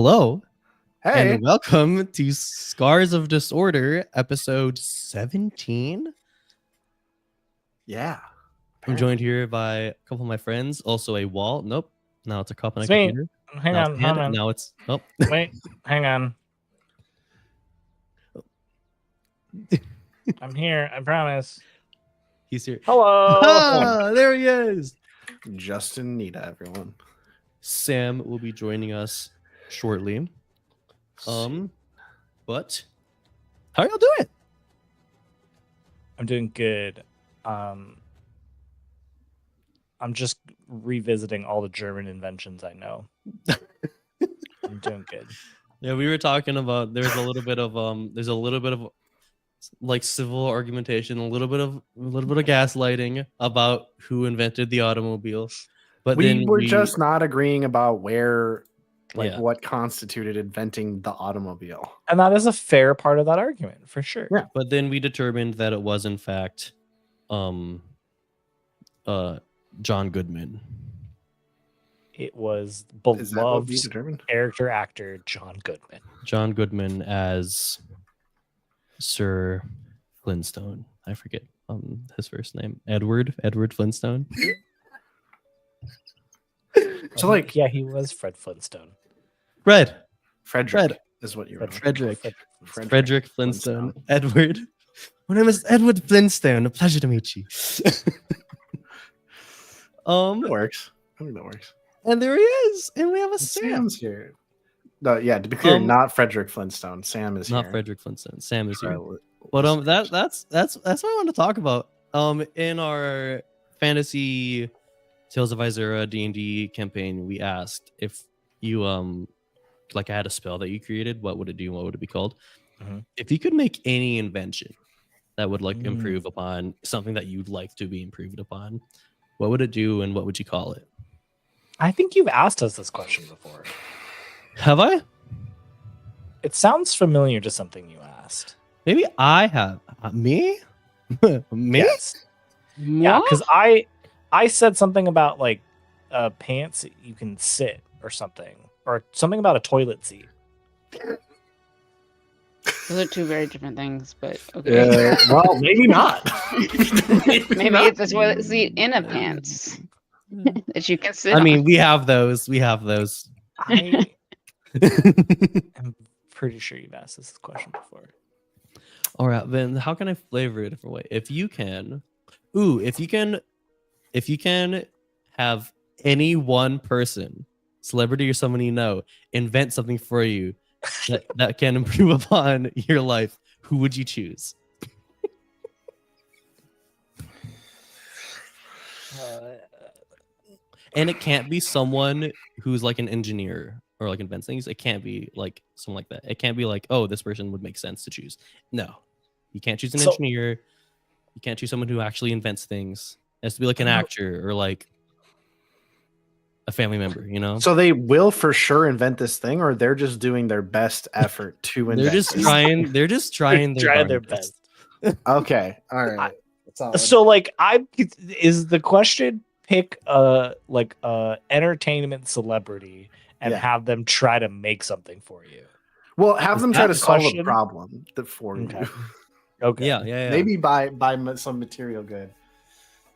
Hello, Hey. and welcome to Scars of Disorder, episode 17. Yeah. I'm joined here by a couple of my friends, also a wall. Nope. Now it's a cup and a It's me. computer. Hang Now on, it's hold hand. on. Now it's Wait, hang on. I'm here. I promise. he's here. Hello. Ah, there he is. Justin Nita, everyone. Sam will be joining us shortly. But how are y'all doing? I'm doing good. I'm just revisiting all the German inventions I know. I'm doing good. Yeah, we were talking about there's a little bit of like civil argumentation, a little bit of gaslighting about who invented the automobile. But we were just not agreeing about where, Yeah. what constituted inventing the automobile. And that is a fair part of that argument, for sure. Yeah. But then we determined that it was in fact John Goodman. It was Is that what we beloved determined? character actor John Goodman. John Goodman as Sir Flintstone. I forget his first name. Edward Flintstone. So, like, yeah, he was Fred Flintstone. Frederick is what you Frederick Flintstone. Edward. My name is Edward Flintstone. A pleasure to meet you. That works. I think that works. And there he is. And we have a Sam. Sam's here. No, yeah, to be clear, not Frederick Flintstone. Sam is not here. Frederick Flintstone. Sam is here. Right, But that's what I want to talk about. In our fantasy Tales of Isura D&D campaign, we asked if you like had a spell that you created, what would it do and what would it be called? Mhm. If you could make any invention that would like improve upon something that you'd like to be improved upon, what would it do and what would you call it? I think you've asked us this question before. Have I? It sounds familiar to something you asked. Maybe I have. Me? Me? Yes. Yeah, because I said something about like pants that you can sit or something about a toilet seat. Those are two very different things, but okay. Well, maybe not. Maybe it's a toilet seat in a pants that you can sit I on. mean, we have those. I am pretty sure you've asked this question before. All right, then how can I flavor it a different way? If you can have any one person, celebrity or someone you know, invent something for you that can improve upon your life, who would you choose? And it can't be someone who's like an engineer or like invents things. It can't be like someone like that. It can't be like, oh, this person would make sense to choose. No, you can't choose an engineer. You can't choose someone who actually invents things. It has to be like an actor or like a family member, you know? So they will for sure invent this thing, or they're just doing their best effort to invent They're just trying their best. Okay. All right. So like is the question pick a entertainment celebrity and have them try to make something for you? Well, have them try to solve question? a problem for you. Okay. Yeah. Maybe buy some material good.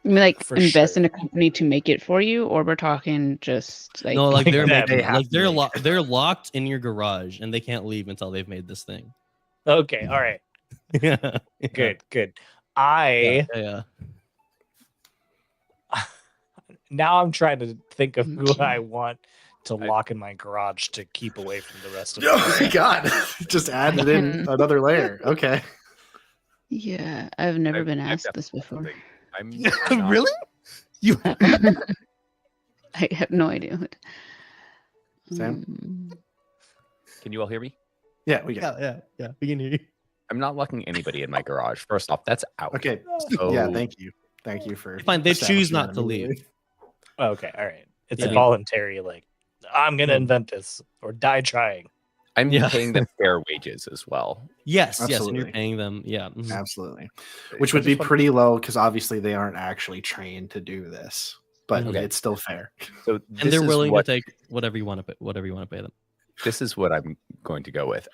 You mean like For invest sure. in a company to make it for you, or we're talking just like No, like they're them. making, They have like to they're locked in your garage and they can't leave until they've made this thing. Okay, all right. Yeah. Good. Yeah. Now I'm trying to think of who I want to lock in my garage to keep away from the rest of Oh my it. god! Just added in another layer. Okay. yeah, I've never been I've asked got this before. I'm not- Really? You I have no idea. Sam? Can you all hear me? Yeah, we got. yeah. We can hear you. I'm not locking anybody in my garage. First off, that's out. Okay. So- Yeah. Thank you for. Fine. They choose establishing not that to leave. immediately. Okay, all right. It's Yeah. a voluntary, like, I'm going to invent this or die trying. I'm Yeah. paying them fair wages as well. Yes, and Absolutely. you're paying them. Yeah. Mhm. Absolutely. Which would be pretty low because obviously they aren't actually trained to do this, but Okay. it's still fair. So And they're willing to take whatever you want to pay them. this is what I'm going to go with.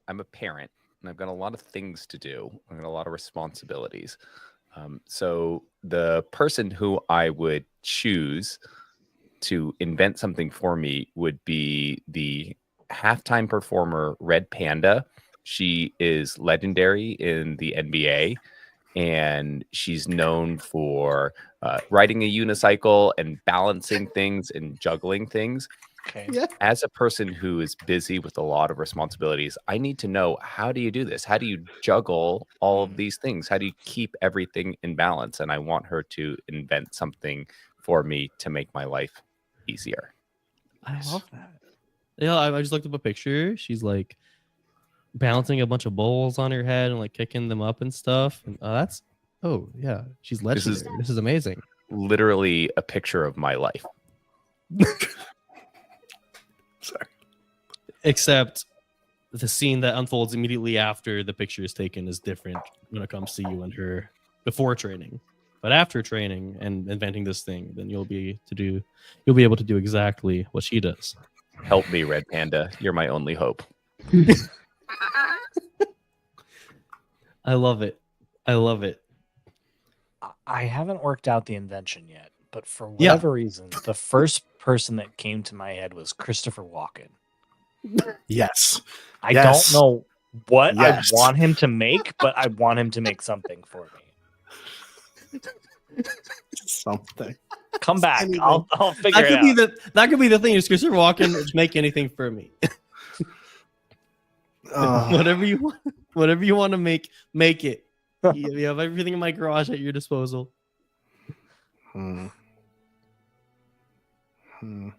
I'm a parent, and I've got a lot of things to do. I've got a lot of responsibilities. So the person who I would choose to invent something for me would be the halftime performer Red Panda. She is legendary in the NBA, and she's known for riding a unicycle and balancing things and juggling things. Okay. Yeah. As a person who is busy with a lot of responsibilities, I need to know, how do you do this? How do you juggle all of these things? How do you keep everything in balance? And I want her to invent something for me to make my life easier. I love that. Yeah, I just looked up a picture. She's like balancing a bunch of bowls on her head and like kicking them up and stuff. And yeah, she's legendary. This is amazing. Literally a picture of my life. Sorry. Except the scene that unfolds immediately after the picture is taken is different when it comes to you and her before training. But after training and inventing this thing, then you'll be able to do exactly what she does. Help me, Red Panda. You're my only hope. I love it. I love it. I haven't worked out the invention yet, but for whatever reason, the first person that came to my head was Christopher Walken. Yes. I Yes. don't know what Yes. I want him to make, but I want him to make something for me. Something. Come back. Anything. I'll figure That it could out. be that could be the thing. Is Christopher Walken just make anything for me? Whatever you want to make it. You have everything in my garage at your disposal. Hmm. Hmm.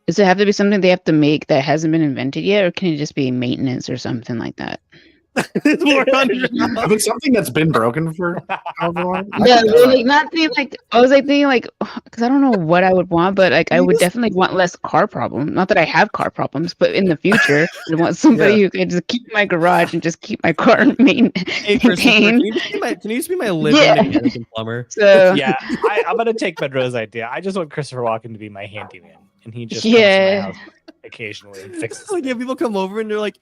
Does it have to be something they have to make that hasn't been invented yet, or can it just be maintenance or something like that? It's more under- If it's something that's been broken for however long, I Yeah, could do well, it. like not thinking like I was like thinking like because I don't know what I would want, but like I would definitely want less car problem. Not that I have car problems, but in the future, I want somebody who could just keep my garage and just keep my car Hey, Christopher, can maintained. you just be my living Yeah. mechanic and plumber? So Yeah, I'm gonna take Monroe's idea. I just want Christopher Walken to be my handyman, and he just Yeah. comes to my house occasionally and fixes. Like, yeah, people come over and they're like,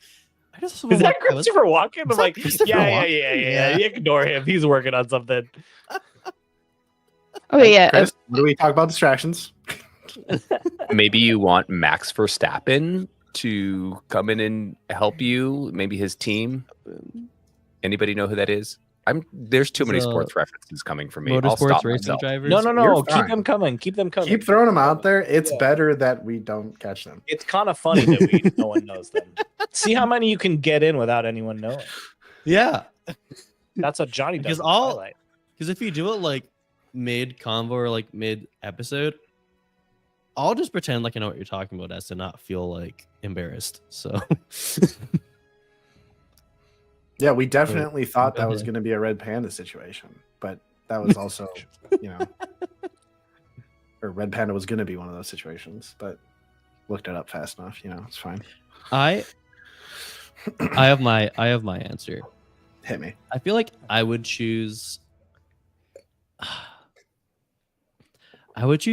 I just Is that Christopher Walken? I'm that like, Christopher yeah. Walken? Ignore him. He's working on something. okay, yeah. Chris, what do we talk about distractions? Maybe you want Max Verstappen to come in and help you. Maybe his team. Anybody know who that is? There's too many He's a sports references coming from me. I'll motorsports stop racing myself. drivers. No. You're Keep fine. them coming. Keep them coming. Keep throwing them out there. It's Yeah. better that we don't catch them. It's kind of funny that no one knows them. See how many you can get in without anyone knowing. Yeah, That's what Johnny does. Because in all- Twilight. because if you do it like mid convo or like mid episode, I'll just pretend like I know what you're talking about as to not feel like embarrassed. So Yeah, we definitely thought go that was ahead. going to be a Red Panda situation, but that was also, or Red Panda was going to be one of those situations, but looked it up fast enough. It's fine. I have my answer. Hit me. I feel like I would choose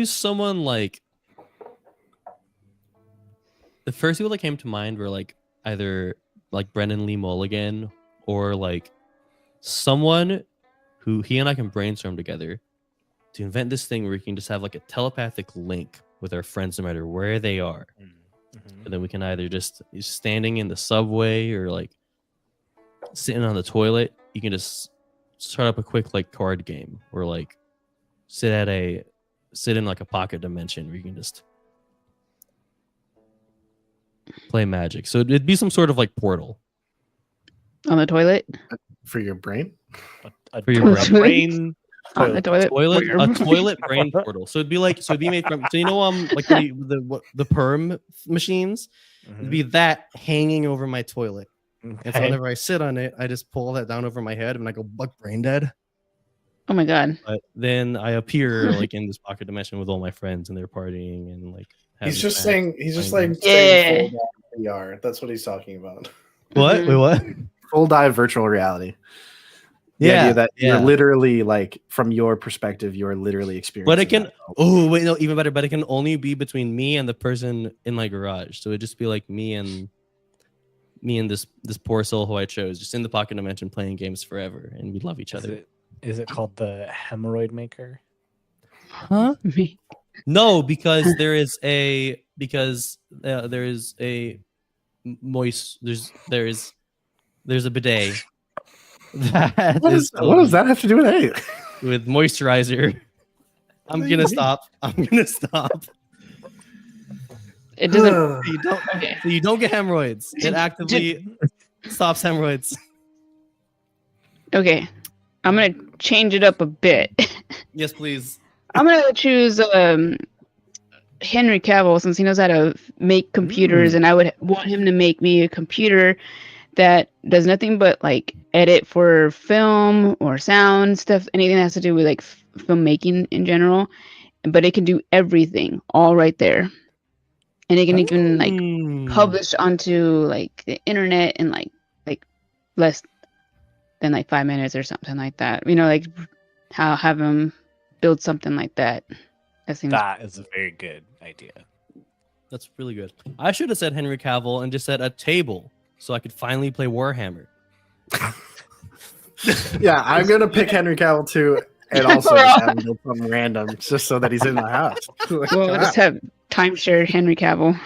someone like the first people that came to mind were like either like Brendan Lee Mulligan or like someone who he and I can brainstorm together to invent this thing where we can just have like a telepathic link with our friends no matter where they are. Mhm. And then we can either just standing in the subway or like sitting on the toilet. You can just start up a quick like card game or like sit in like a pocket dimension where you can just play Magic. So it'd be some sort of like portal. on the toilet. For your brain? For your brain. On the toilet. A toilet brain portal. So it'd be made from like the perm machines. It'd be that hanging over my toilet. And so whenever I sit on it, I just pull that down over my head and I go buck brain dead. Oh my god. But then I appear like in this pocket dimension with all my friends and they're partying and like He's just having saying Yeah. full dive VR. That's what he's talking about. what? Mhm. Wait, what? Full dive virtual reality. The idea that you're yeah. literally like from your perspective, you're literally experiencing. But it can. that. Oh wait, no, even better. But it can only be between me and the person in my garage. So it'd just be like me and this poor soul who I chose, just in the pocket dimension, playing games forever, and we love each other. Is it called the hemorrhoid maker? Huh? No, because there is a moist. There's a bidet. What does that have to do with anything? With moisturizer? I'm gonna stop. It doesn't. You don't get hemorrhoids. It actively stops hemorrhoids. Okay, I'm gonna change it up a bit. Yes, please. I'm gonna choose Henry Cavill, since he knows how to make computers, and I would want him to make me a computer that does nothing but like edit for film or sound stuff, anything that has to do with like filmmaking in general. But it can do everything all right there, and it can even like publish onto like the internet in like less than like 5 minutes or something like that. You know, like how have him build something like that. That is a very good idea. That's really good. I should have said Henry Cavill and just said a table so I could finally play Warhammer. Yeah, I'm gonna pick Henry Cavill too, and also just have him build something random just so that he's in my house. Like, Well, we'll just have timeshare Henry Cavill.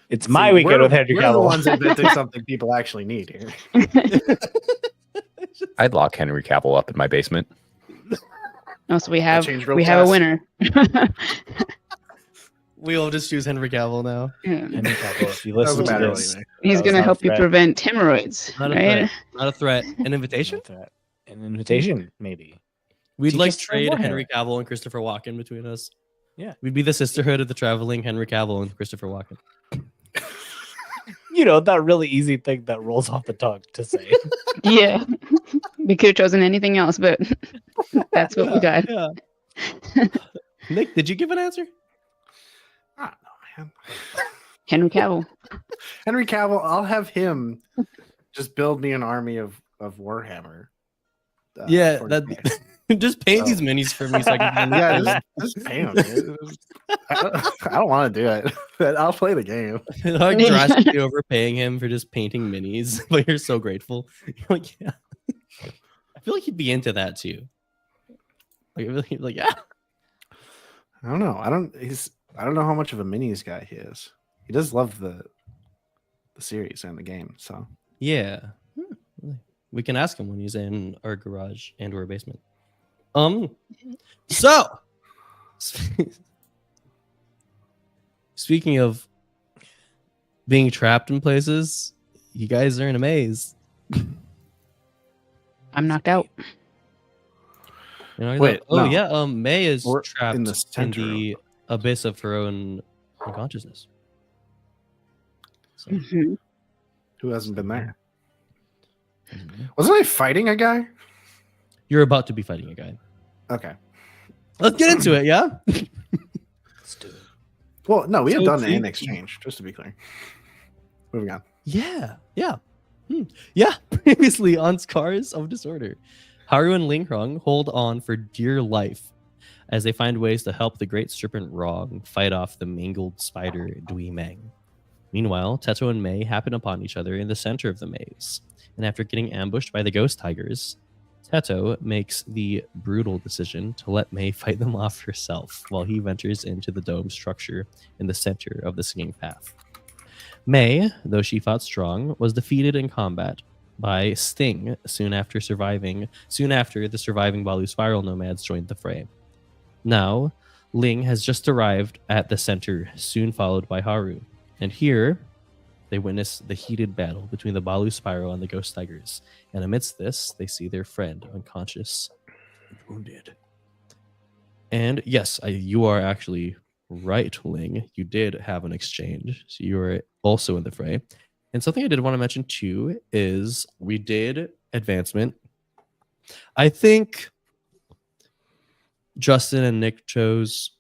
It's my weekend with Henry We're the Cavill. ones inventing something people actually need here. I'd lock Henry Cavill up in my basement. Also, we have changed real a fast. winner. We all just choose Henry Cavill now. Yeah. Henry Cavill, if you Doesn't listen to matter this, anyway. He's that was gonna not a help you threat. prevent hemorrhoids, Not a right? threat. Not a threat. An invitation? Not a threat. An invitation, maybe. We'd Teach like us some trade Warhammer. Henry Cavill and Christopher Walken between us. Yeah. We'd be the sisterhood of the traveling Henry Cavill and Christopher Walken. You know, that really easy thing that rolls off the tongue to say. Yeah. We could have chosen anything else, but that's what we got. Yeah. Nick, did you give an answer? I don't know, man. Henry Cavill. Henry Cavill, I'll have him just build me an army of Warhammer. Yeah, for that me. just paint Oh. these minis for me so I can Yeah, just pay him. Dude. I don't want to do it, but I'll play the game. like drastically overpaying him for just painting minis, but you're so grateful. You're like, yeah. I feel like he'd be into that too. Like, really, like, yeah. I don't know. I don't know how much of a minis guy he is. He does love the series and the game. So Yeah. We can ask him when he's in our garage and or basement. So speaking of being trapped in places, you guys are in a maze. I'm knocked out. You know, Wait, oh no. yeah, May is We're trapped in in the the, center abyss of her own unconsciousness. So, Mhm. who hasn't been there? Wasn't I fighting a guy? you're about to be fighting a guy. Okay. Let's get into it, yeah? Let's do it. Well, no, we had So done see- an exchange, just to be clear. Moving on. Yeah. Yeah. Previously on Scars of Disorder, Haru and Ling Hrong hold on for dear life as they find ways to help the great serpent Rong fight off the mangled spider Dui Meng. Meanwhile, Teto and Mei happen upon each other in the center of the maze, and after getting ambushed by the ghost tigers, Teto makes the brutal decision to let Mei fight them off herself while he ventures into the dome structure in the center of the singing path. Mei, though she fought strong, was defeated in combat by Sting soon after the surviving Balu Spiral nomads joined the fray. Now, Ling has just arrived at the center, soon followed by Haru. And here, they witness the heated battle between the Balu Spiral and the Ghost Tigers. And amidst this, they see their friend unconscious and wounded. And yes, you are actually right, Ling. You did have an exchange. So you were also in the fray. And something I did want to mention too is we did advancement. I think Justin and Nick chose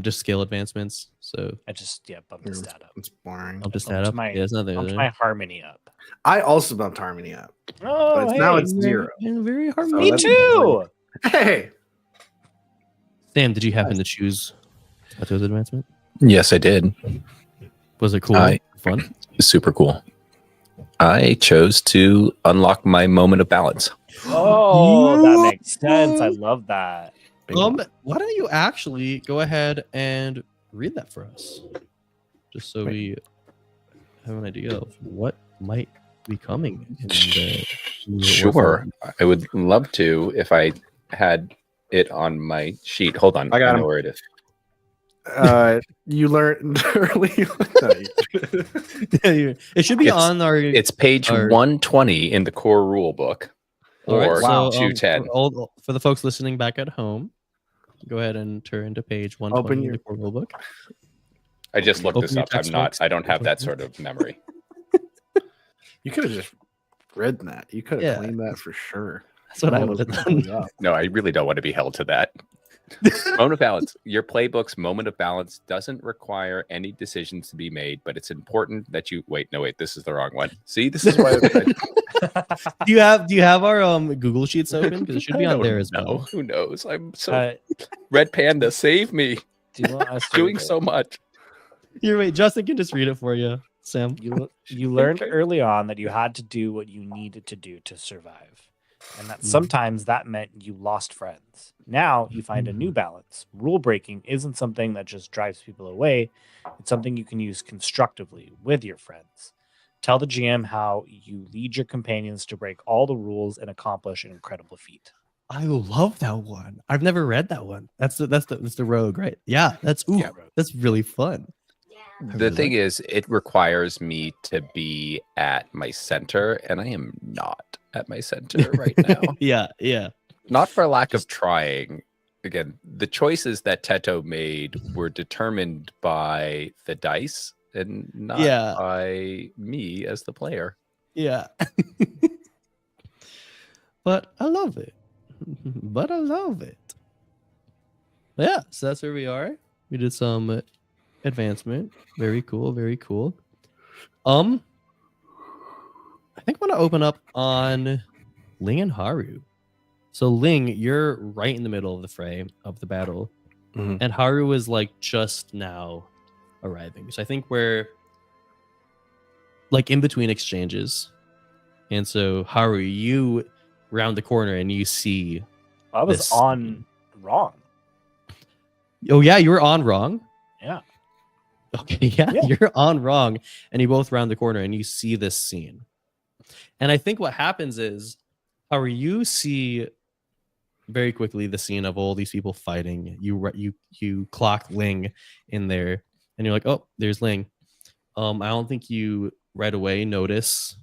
just skill advancements. So I just bumped the stat up. It's boring. I'll just Bumped add up. my- Yeah, it's nothing. Bumped my harmony up. I also bumped Harmony up. Oh, now hey. it's 0. Very hard. So Me that's- too. Hey, Sam, did you happen to choose Tato's advancement? Yes, I did. Was it cool? Fun? Super cool. I chose to unlock my moment of balance. Oh, that makes sense. I love that. Why don't you actually go ahead and read that for us, just so we have an idea of what might be coming in the Sure, I would love to if I had it on my sheet. Hold on, I got know him. where it is. You learned early. It should be on our. It's page 120 in the core rule book, All right, or so, 210. For the folks listening back at home, go ahead and turn to page 120 in the core rule book. I just looked Open this your up. I don't have that sort of memory. You could have just read that. You could have Yeah. claimed that for sure. That's what I All would have those done. numbers up. No, I really don't want to be held to that. Moment of balance. Your playbook's moment of balance doesn't require any decisions to be made, but it's important that you wait. This is the wrong one. See, this is why. Do you have our Google Sheets open? Because it should be on there as well. Who knows? I'm so Red Panda, save me! Do you want us to Doing read it? so much. Here, wait. Justin can just read it for you, Sam. You learned early on that you had to do what you needed to do to survive, and that sometimes that meant you lost friends. Now you find a new balance. Rule breaking isn't something that just drives people away. It's something you can use constructively with your friends. Tell the GM how you lead your companions to break all the rules and accomplish an incredible feat. I love that one. I've never read that one. That's the rogue, right? Yeah, that's really fun. The thing is, it requires me to be at my center, and I am not at my center right now. Yeah. Not for lack of trying. Again, the choices that Teto made were determined by the dice and not by me as the player. Yeah. But I love it. Yeah, so that's where we are. We did some advancement. Very cool. I think I want to open up on Ling and Haru. So Ling, you're right in the middle of the fray of the battle, and Haru is like just now arriving. So I think we're like in between exchanges, and so Haru, you round the corner and you see. I was on wrong. Oh yeah, you were on wrong. Yeah. Okay, yeah, you're on wrong, and you both round the corner and you see this scene. And I think what happens is, Haru, you see very quickly the scene of all these people fighting. You clock Ling in there, and you're like, oh, there's Ling. I don't think you right away notice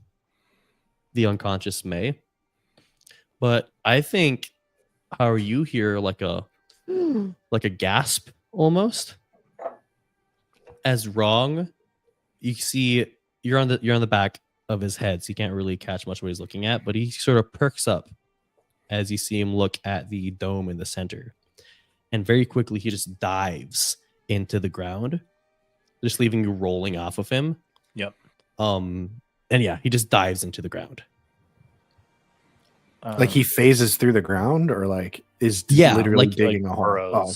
the unconscious May, but I think how you hear like a gasp almost as wrong. You see you're on the back of his head, so you can't really catch much what he's looking at, but he sort of perks up as you see him look at the dome in the center. And very quickly, he just dives into the ground, just leaving you rolling off of him. Yep. And yeah, he just dives into the ground. Like he phases through the ground, or like is literally digging a hole. Oh.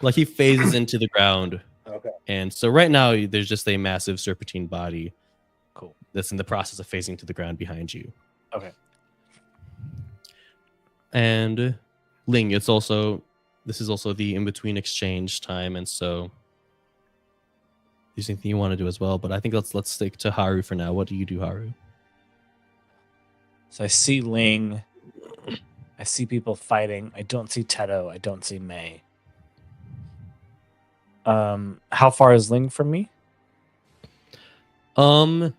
Like he phases into the ground. Okay. And so right now, there's just a massive serpentine body. Cool. That's in the process of phasing to the ground behind you. Okay. And Ling, this is also the in-between exchange time, and so there's anything you want to do as well, but I think let's stick to Haru for now. What do you do, Haru? So I see Ling. I see people fighting. I don't see Teto. I don't see May. How far is Ling from me? I want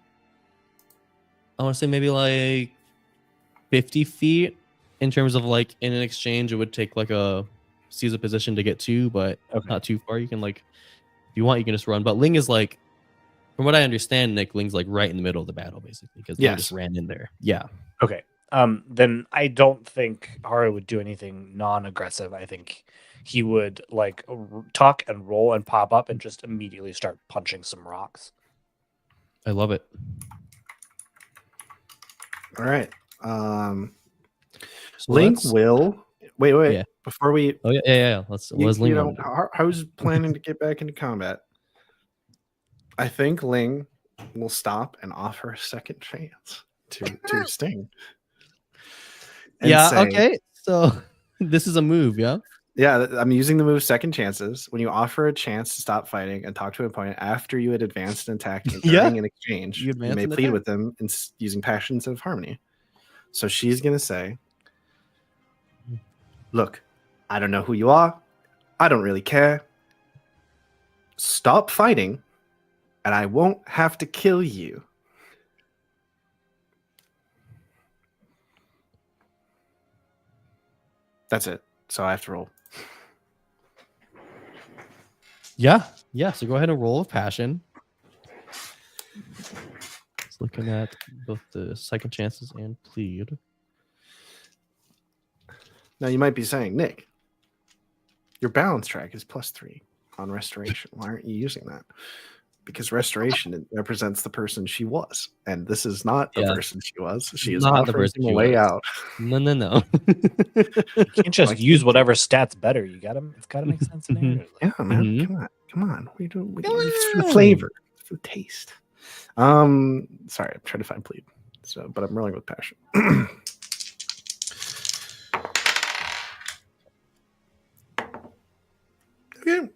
to say maybe like 50 feet. In terms of like in an exchange, it would take like a Caesar position to get to, but not too far. You can like, if you want, you can just run. But Ling is like, from what I understand, Nick, Ling's like right in the middle of the battle, basically, because Ling just ran in there. Yeah. Okay. Then I don't think Haru would do anything non-aggressive. I think he would like tuck and roll and pop up and just immediately start punching some rocks. I love it. All right. So Link let's- will wait. Yeah. Before we, Oh yeah. Let's. What does Ling you want know, to do? how's planning to get back into combat? I think Ling will stop and offer a second chance to Sting. And Yeah. say, Okay. So this is a move. Yeah. Yeah, I'm using the move second chances. When you offer a chance to stop fighting and talk to an opponent after you had advanced and attacked Yeah. during an exchange, You you advance may and plead attack. with them using passion instead of harmony. So she's going to say, look, I don't know who you are. I don't really care. Stop fighting, and I won't have to kill you. That's it. So I have to roll. Yeah. So go ahead and roll with passion. It's looking at both the second chances and plead. Now you might be saying, Nick, your balance track is +3 on restoration. Why aren't you using that? Because restoration represents the person she was, and this is not the person she was. She is Not the offering person him a she way was. out. No. You can't just Like, use whatever stats better. You got to. It's got to make sense in Mhm. narrative. Yeah, man, Mhm. come on. We do Come it's for the on. flavor, it's for the taste. Sorry, I'm trying to find plead. So, but I'm rolling with passion. Okay.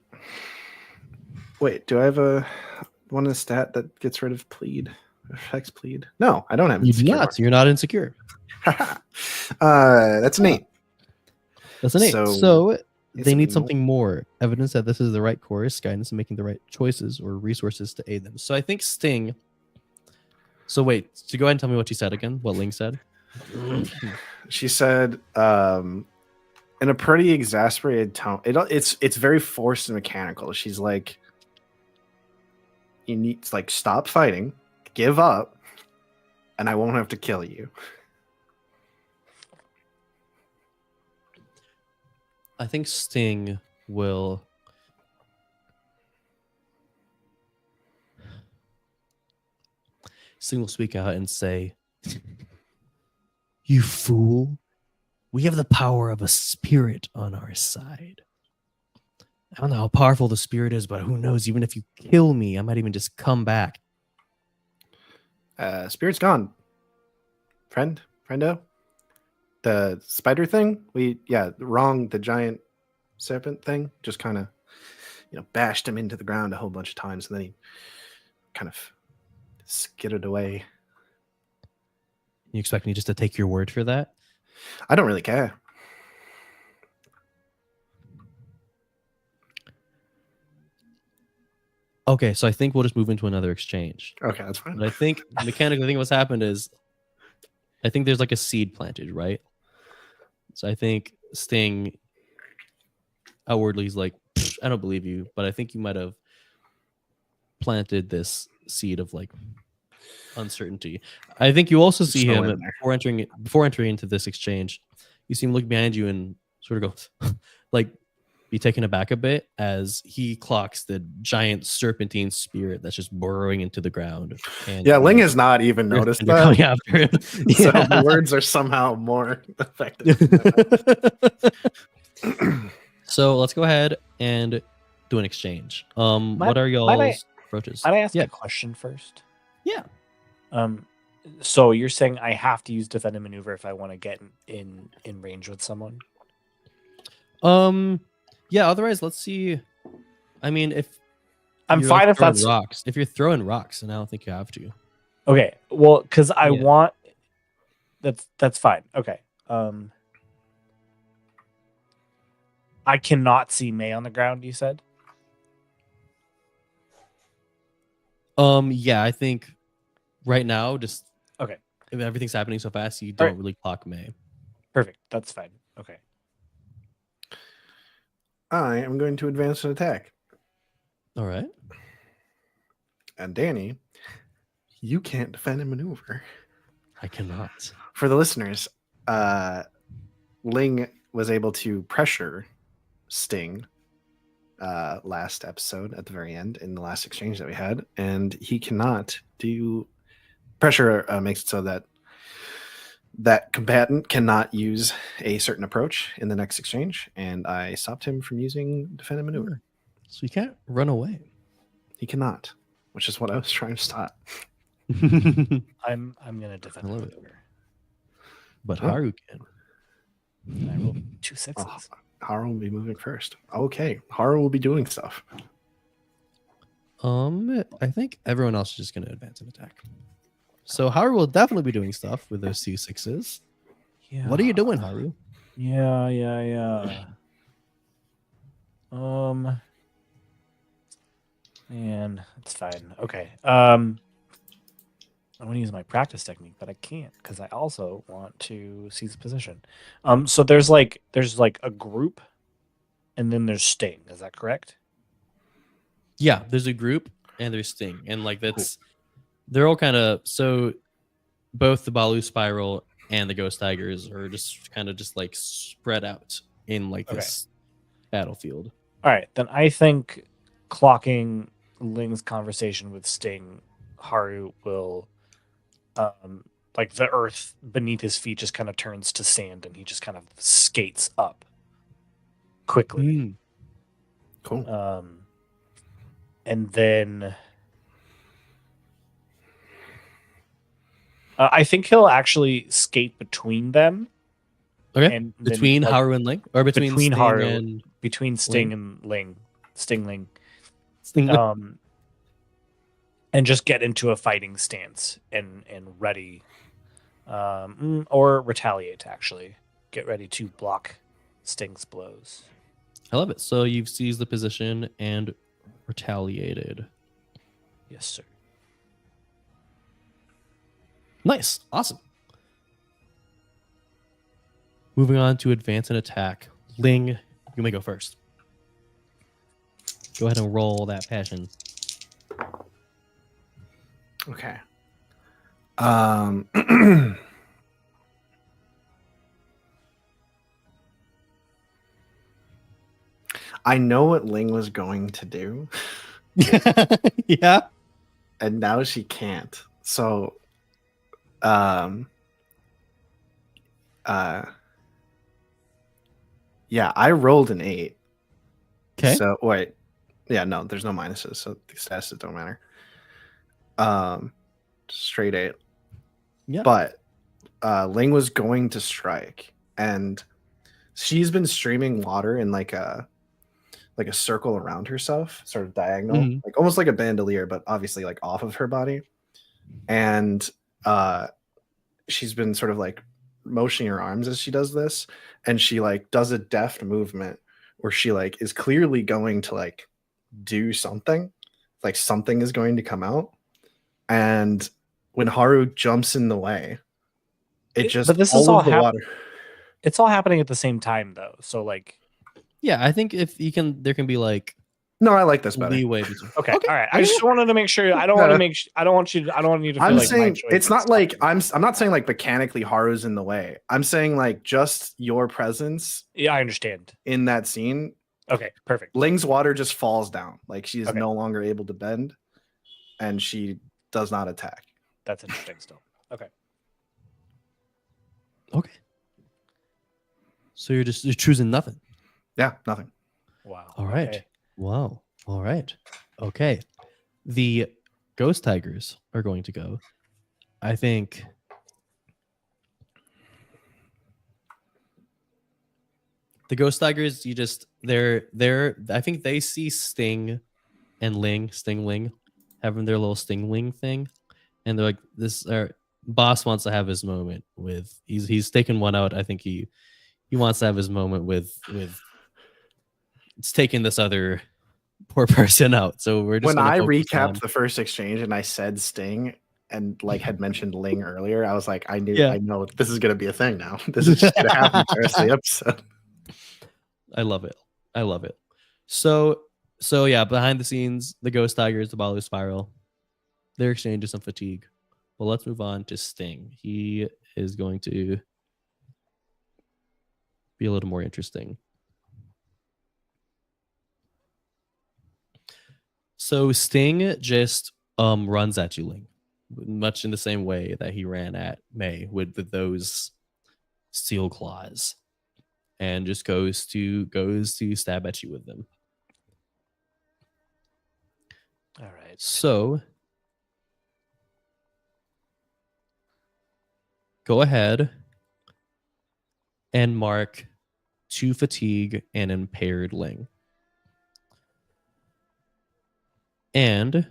Wait, do I have a stat that gets rid of plead? Affects plead? No, I don't have You do insecure not. You're not insecure. mark. That's an 8. That's an 8. So, So it's they need a something more evidence that this is the right course, guidance in making the right choices or resources to aid them. So I think Sting. So wait, so go ahead and tell me what you said again. What Ling said. She said, in a pretty exasperated tone. It's very forced and mechanical. She's like, you need to stop fighting, give up, and I won't have to kill you. I think Sting will. Sting will speak out and say, "You fool! We have the power of a spirit on our side. I don't know how powerful the spirit is, but who knows? Even if you kill me, I might even just come back." Spirit's gone. Friendo. The spider thing, the giant serpent thing, just kind of, bashed him into the ground a whole bunch of times, and then he kind of skidded away. You expect me just to take your word for that? I don't really care. Okay, so I think we'll just move into another exchange. Okay, that's fine. But I think mechanically, I think what's happened is, I think there's like a seed planted, right? So I think Sting outwardly is like, I don't believe you, but I think you might have planted this seed of like uncertainty. I think you also see Throw him in there. before entering into this exchange. You see him look behind you and sort of go, like, be taken aback a bit as he clocks the giant serpentine spirit that's just burrowing into the ground. And Yeah, Ling has not even noticed and you're coming that. after him. So Yeah. the words are somehow more effective. So let's go ahead and do an exchange. What are y'all's approaches? Might I ask Yeah. a question first? Yeah. So you're saying I have to use defend and maneuver if I want to get in range with someone? Yeah, otherwise let's see. I mean, if I'm you're, fine like, if throwing that's rocks. If you're throwing rocks, then I don't think you have to. okay. Well, because I Yeah. want that's fine. Okay. I cannot see May on the ground, you said? Yeah, I think right now, just Okay. if everything's happening so fast, you All don't right. really clock May. Perfect. That's fine. Okay. I am going to advance an attack. All right. And Danny, you can't defend and maneuver. I cannot. For the listeners, Ling was able to pressure Sting last episode at the very end in the last exchange that we had, and he cannot do pressure. Makes it so that that combatant cannot use a certain approach in the next exchange, and I stopped him from using defended maneuver. So you can't run away. He cannot, which is what I was trying to stop. I'm gonna defend I the love it. maneuver. But Oh. Haru can. And I rolled 2 6s. Oh, Haru will be moving first. Okay, Haru will be doing stuff. I think everyone else is just going to advance and attack. So Haru will definitely be doing stuff with those 2 6s. Yeah. What are you doing, Haru? Yeah. Man, it's fine. Okay. I want to use my practice technique, but I can't because I also want to seize position. So there's like a group, and then there's Sting. Is that correct? Yeah, there's a group and there's Sting. And like that's they're all kind of so both the Balu Spiral and the Ghost Tigers are just kind of just like spread out in like this battlefield. All right, then I think clocking Ling's conversation with Sting, Haru will, like the earth beneath his feet just kind of turns to sand, and he just kind of skates up quickly. Cool. And then I think he'll actually skate between them. Okay. And between then, like, Haru and Ling, or between Sting Haru and between Sting and Ling, Sting. Sting. And just get into a fighting stance and ready, or retaliate. Actually, get ready to block Sting's blows. I love it. So you've seized the position and retaliated. Yes, sir. Nice. Awesome. Moving on to advance and attack. Ling, you may go first. Go ahead and roll that passion. Okay. I know what Ling was going to do, Yeah. and now she can't. So, yeah, I rolled an 8. Okay. So wait, yeah, no, there's no minuses, so the statuses don't matter. Straight 8. Yeah. But Ling was going to strike, and she's been streaming water in like a circle around herself, sort of diagonal, Mhm. like almost like a bandolier, but obviously like off of her body. And she's been sort of like motioning her arms as she does this, and she like does a deft movement where she like is clearly going to like do something, like something is going to come out. And when Haru jumps in the way, it just But this is all the water. It's all happening at the same time, though. So like, Yeah, I think if you can, there can be like No, I like this better. leeway between. okay, all right. I just wanted to make sure. I don't want to make. I don't want you to feel I'm like my saying choice it's is not like stopping. I'm not saying like mechanically Haru's in the way. I'm saying like just your presence Yeah, I understand. in that scene. Okay, perfect. Ling's water just falls down. Like she is Okay. no longer able to bend, and she does not attack. That's interesting. Still, okay. Okay. So you're choosing nothing. Yeah, nothing. Wow. All right. Okay. Wow. All right. Okay. The Ghost Tigers are going to go. I think the Ghost Tigers, I think they see Sting and Ling having their little Sting Ling thing. And they're like, this our boss wants to have his moment with he's taken one out. I think he wants to have his moment with it's taking this other poor person out. So we're just When I focus recapped on... the first exchange and I said Sting and like had mentioned Ling earlier, I was like, I know this is gonna be a thing now. This is just gonna happen for the rest of the episode. I love it. So yeah, behind the scenes, the Ghost Tigers, the Balu Spiral, they're exchanging some fatigue. But let's move on to Sting. He is going to be a little more interesting. So Sting just runs at you, Ling. much in the same way that he ran at May with those steel claws, and just goes to stab at you with them. All right. So go ahead and mark 2 fatigue and impaired Ling. And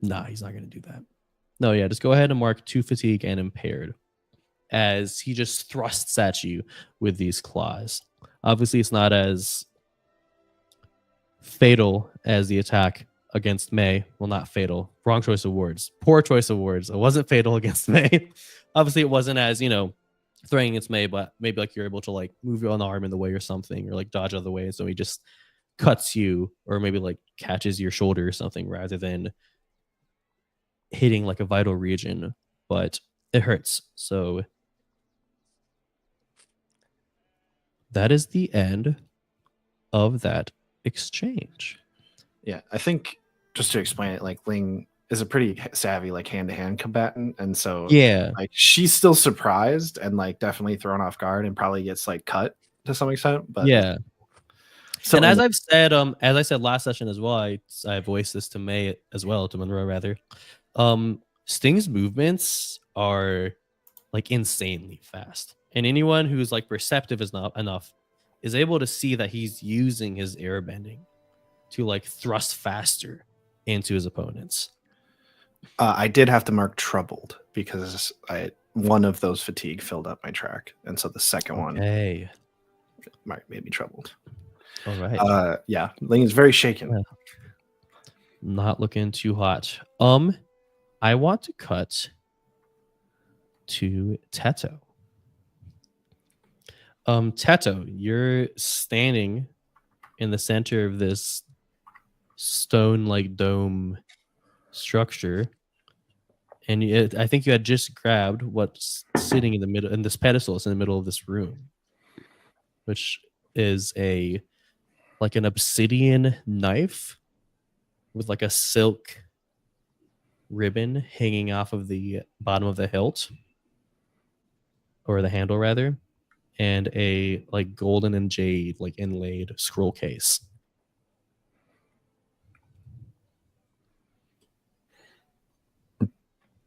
nah, he's not going to do that. No, yeah, just go ahead and mark 2 fatigue and impaired as he just thrusts at you with these claws. Obviously, it's not as fatal as the attack against May. Well, not fatal. Wrong choice of words. Poor choice of words. It wasn't fatal against May. Obviously, it wasn't as, throwing against May, but maybe like you're able to like move your own arm in the way or something, or like dodge out of the way. So he just cuts you, or maybe like catches your shoulder or something, rather than hitting like a vital region. But it hurts. So that is the end of that exchange. Yeah, I think just to explain it, like Ling is a pretty savvy like hand-to-hand combatant, and so Yeah. like she's still surprised and like definitely thrown off guard and probably gets like cut to some extent. But Yeah. so And as I said last session as well, I voiced this to May as well, to Monroe rather. Sting's movements are like insanely fast, and anyone who's like perceptive is not enough is able to see that he's using his airbending to like thrust faster into his opponents. I did have to mark troubled because one of those fatigue filled up my track, and so the second one made me troubled. All right. Yeah, Ling is very shaken. Yeah. Not looking too hot. I want to cut to Teto. Teto, you're standing in the center of this stone-like dome structure, and I think you had just grabbed what's sitting in the middle, in this pedestal in the middle of this room, which is an obsidian knife with like a silk ribbon hanging off of the bottom of the hilt, or the handle rather, and a like golden and jade like inlaid scroll case.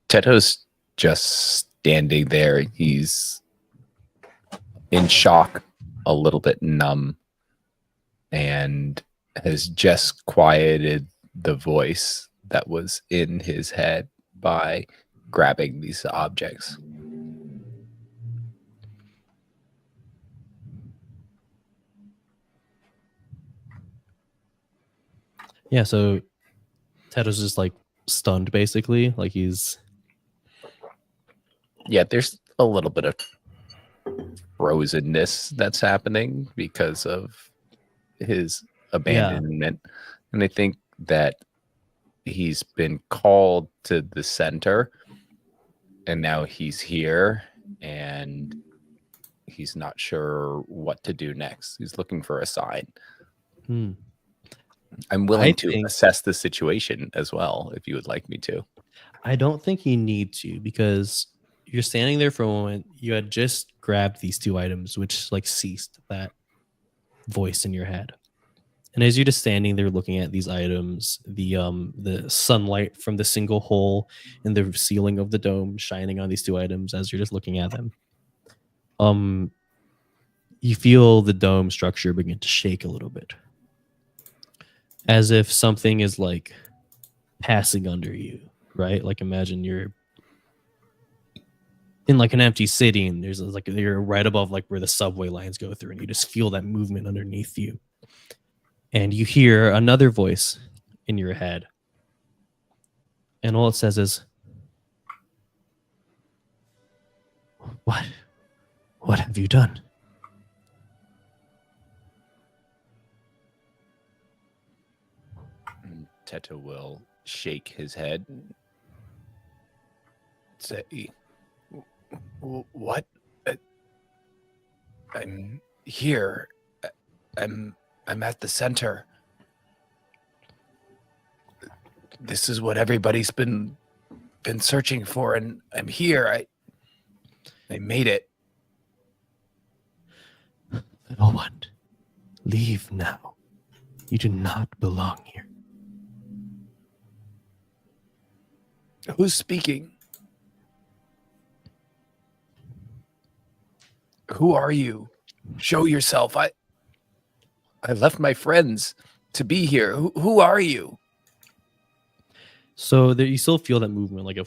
Teto's just standing there. He's in shock, a little bit numb, and has just quieted the voice that was in his head by grabbing these objects. Yeah, so Teto's just like stunned basically, like he's there's a little bit of frozenness that's happening because of his abandonment. And I think that he's been called to the center, and now he's here, and he's not sure what to do next. He's looking for a sign. I'm willing to assess the situation as well, if you would like me to. I don't think you need to, because you're standing there for a moment. You had just grabbed these 2 items, which like ceased that voice in your head. And as you're just standing there looking at these items, the sunlight from the single hole in the ceiling of the dome shining on these 2 items, as you're just looking at them, you feel the dome structure begin to shake a little bit, as if something is like passing under you, right? Like imagine you're in like an empty city, and there's like you're right above like where the subway lines go through, and you just feel that movement underneath you. And you hear another voice in your head, and all it says is, What have you done? Teto will shake his head. Say, what? I'm here. I'm at the center. this is what everybody's been searching for, and I'm here. I made it. No one. Leave now. You do not belong here. Who's speaking? Who are you? Show yourself. I left my friends to be here. Who are you? So there, you still feel that movement, like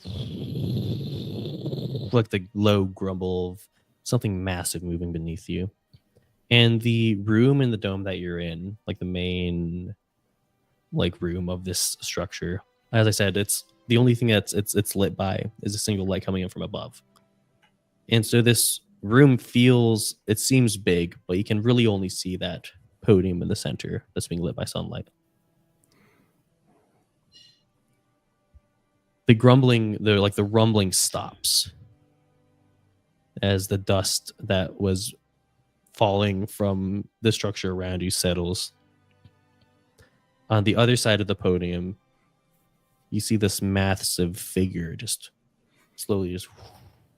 the low grumble of something massive moving beneath you. And the room in the dome that you're in, like the main room of this structure, as I said, it's the only thing that's it's lit by is a single light coming in from above. And so this room seems big, but you can really only see that podium in the center that's being lit by sunlight. The rumbling stops as the dust that was falling from the structure around you settles. On the other side of the podium, you see this massive figure just slowly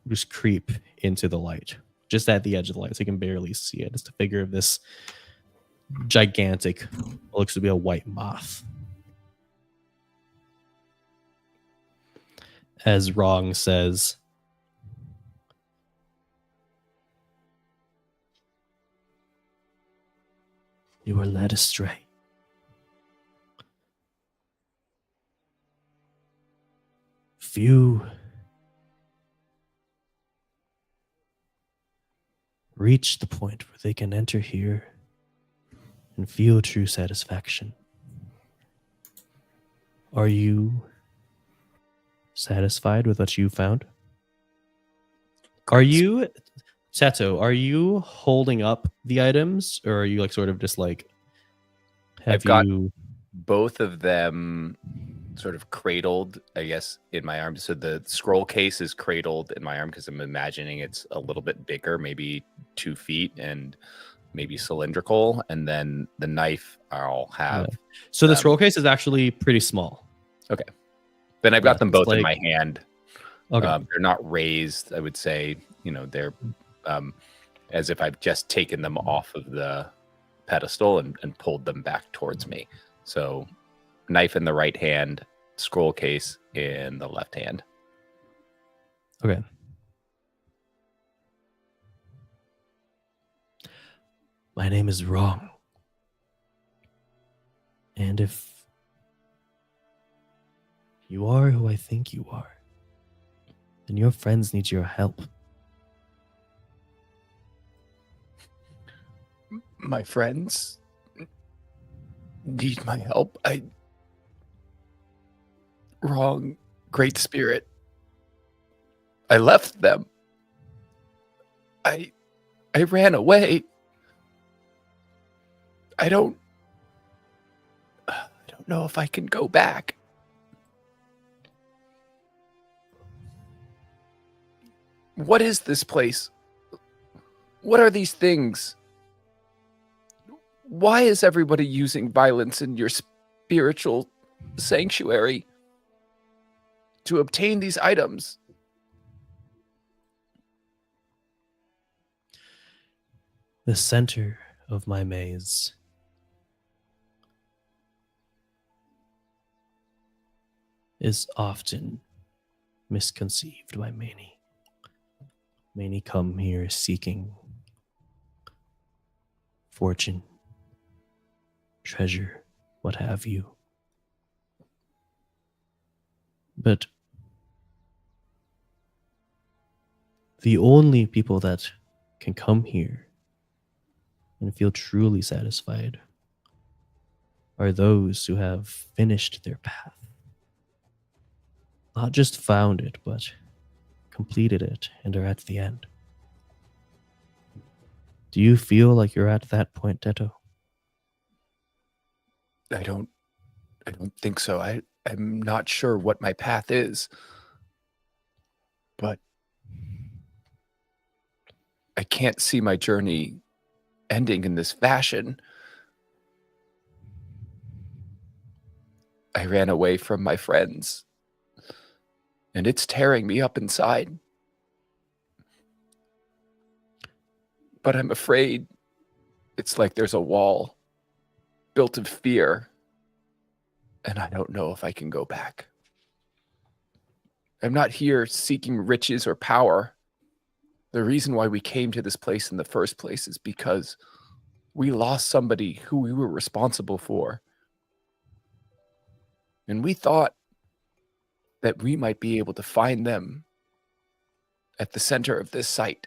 just creep into the light, just at the edge of the light, so you can barely see it. It's the figure of this gigantic, what looks to be a white moth. As Wrong says, "You were led astray. Few reach the point where they can enter here and feel true satisfaction. Are you satisfied with what you found? Are you, Sato, are you holding up the items, or are you sort of just I've got both of them sort of cradled, I guess, in my arm. So the scroll case is cradled in my arm because I'm imagining it's a little bit bigger, maybe 2 feet and maybe cylindrical. And then the knife I'll have. Yeah. So the scroll case is actually pretty small. Okay. Then I've got them both in my hand. Okay. They're not raised, I would say. They're as if I've just taken them off of the pedestal and pulled them back towards me. So knife in the right hand, scroll case in the left hand. Okay. My name is Wrong. And if you are who I think you are, then your friends need your help. My friends need my help. Wrong, Great Spirit. I left them. I ran away. I don't know if I can go back. What is this place? What are these things? Why is everybody using violence in your spiritual sanctuary to obtain these items? The center of my maze is often misconceived by many. Many come here seeking fortune, treasure, what have you. But the only people that can come here and feel truly satisfied are those who have finished their path. Not just found it, but completed it and are at the end. Do you feel like you're at that point, Teto? I don't think so. I'm not sure what my path is, but I can't see my journey ending in this fashion. I ran away from my friends, and it's tearing me up inside. But I'm afraid it's like there's a wall built of fear, and I don't know if I can go back. I'm not here seeking riches or power. The reason why we came to this place in the first place is because we lost somebody who we were responsible for. And we thought that we might be able to find them at the center of this site.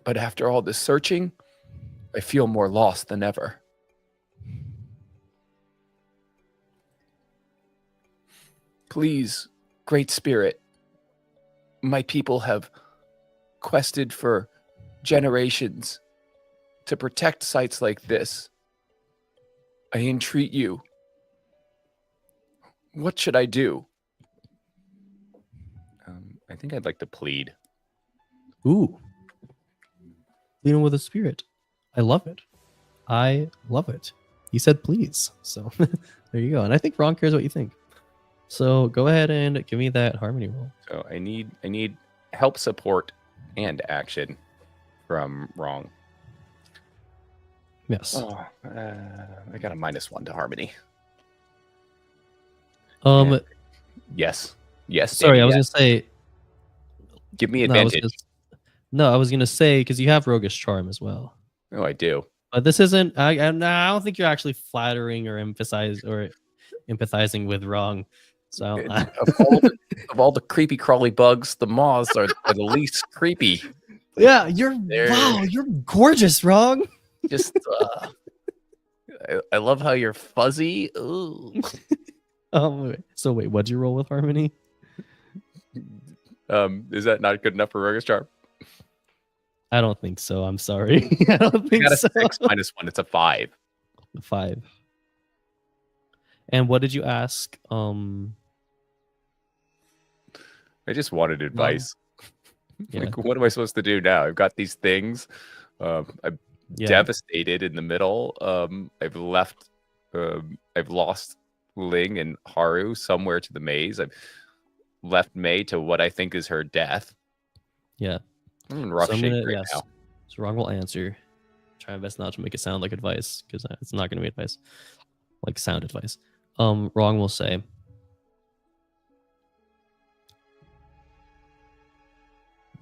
But after all this searching, I feel more lost than ever. Please, Great Spirit, my people have quested for generations to protect sites like this. I entreat you. What should I do? I think I'd like to plead. Ooh. Pleading with a spirit. I love it. I love it. You said please. So there you go. And I think Ron cares what you think. So go ahead and give me that harmony roll. So I need help, support, and action from Wrong. Yes. Oh, I got a -1 to harmony. Yes. Sorry, Danny, I was yes. gonna say. Give me No, I was advantage. I was gonna say because you have roguish charm as well. Oh, I do. But this isn't. I don't think you're actually flattering or empathizing with Wrong. So Of all the creepy crawly bugs, the moths are the least creepy. yeah, They're- you're gorgeous, Wrong. Just I love how you're fuzzy. Ooh. So wait, what'd you roll with harmony? Is that not good enough for Roguish Charm? I don't think so. I'm sorry. I don't I think got a so. 6 -1. It's a 5. 5. And what did you ask? I just wanted advice. Yeah. Like, what am I supposed to do now? I've got these things. I'm devastated in the middle. I've lost Ling and Haru somewhere to the maze. I've left May to what I think is her death. Yeah. I'm in rough shape right now. So Wrong will answer. Try my best not to make it sound like advice because it's not going to be advice, like sound advice. Wrong will say,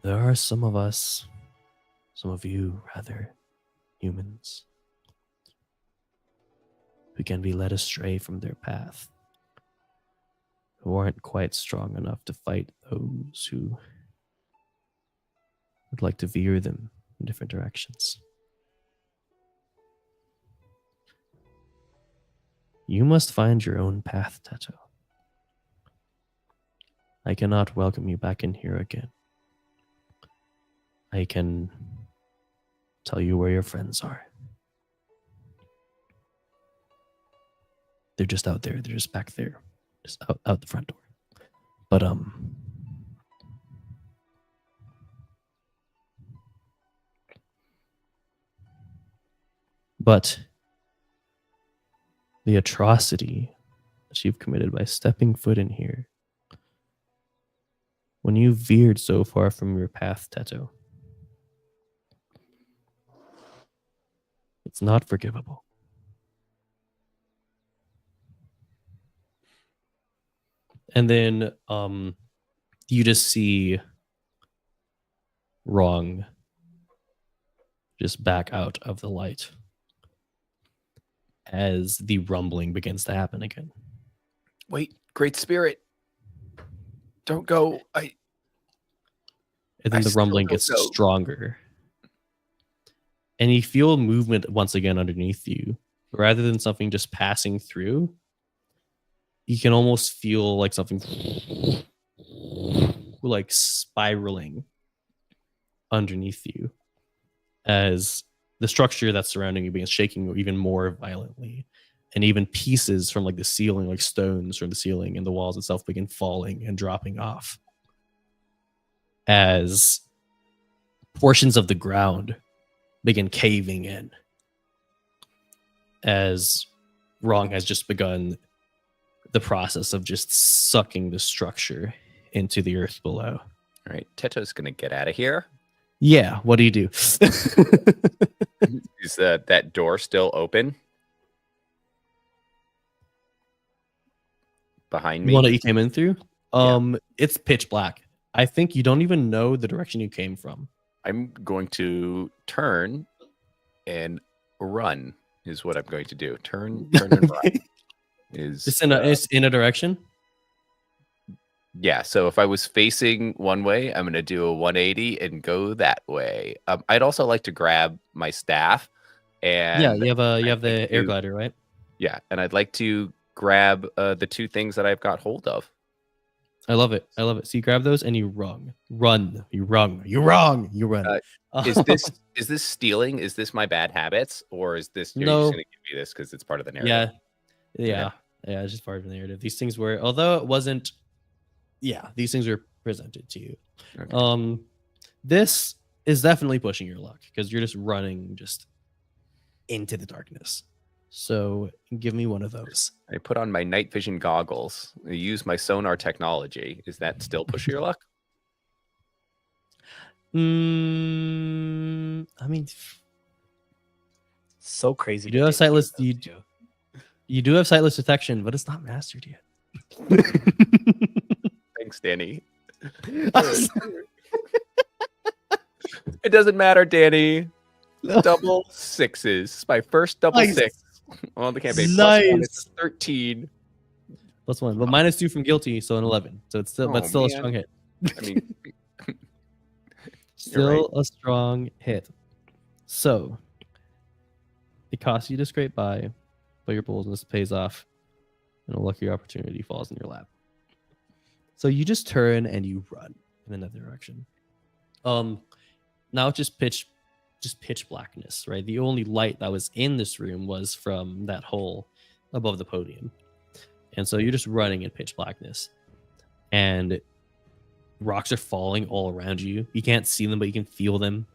there are some of us, some of you rather, humans, who can be led astray from their path, who aren't quite strong enough to fight those who would like to veer them in different directions. You must find your own path, Teto. I cannot welcome you back in here again. I can tell you where your friends are. They're just out there. They're just back there. Just out the front door. But the atrocity that you've committed by stepping foot in here, when you veered so far from your path, Teto, it's not forgivable. And then you just see Wrong just back out of the light as the rumbling begins to happen again. Wait, Great Spirit. Don't go. And then I the still rumbling don't gets know. stronger. And you feel movement once again underneath you. Rather than something just passing through, you can almost feel like something like spiraling underneath you as the structure that's surrounding you begins shaking even more violently. And even pieces from like the ceiling, like stones from the ceiling and the walls itself begin falling and dropping off as portions of the ground begin caving in. as Wrong has just begun the process of just sucking the structure into the earth below. All right, Teto's gonna get out of here. Yeah, what do you do? Is that door still open behind The me? one that you came in through? It's pitch black. I think you don't even know the direction you came from. I'm going to turn and run. Is what I'm going to do. Turn and run. It's in a direction. Yeah. So if I was facing one way, I'm going to do a 180 and go that way. I'd also like to grab my staff. And Yeah, you have the air glider, right? Yeah, and I'd like to grab the two things that I've got hold of. I love it. So you grab those and you run. You run. Is this stealing? Is this my bad habits, or is this you're No. just going to give me this because it's part of the narrative? Yeah. It's just part of the narrative. These things were, although it wasn't. Yeah, these things were presented to you. Okay. This is definitely pushing your luck because you're just running just into the darkness. So give me one of those. I put on my night vision goggles. I use my sonar technology. Is that still push your luck? I mean, So crazy. You do have sightless. You do have sightless detection, but it's not mastered yet. Thanks, Danny. It doesn't matter, Danny. Double sixes. It's my first double Nice. six on the campaign. Nice. Plus 1 is 13. +1, but -2 from guilty, so an 11. So it's still, Oh, but still man. a strong hit. I mean, Still a strong hit. So it costs you to scrape by, but your boldness pays off, and a lucky opportunity falls in your lap. So you just turn and you run in another direction. Now it's just pitch blackness, right? The only light that was in this room was from that hole above the podium. And so you're just running in pitch blackness. And rocks are falling all around you. You can't see them, but you can feel them.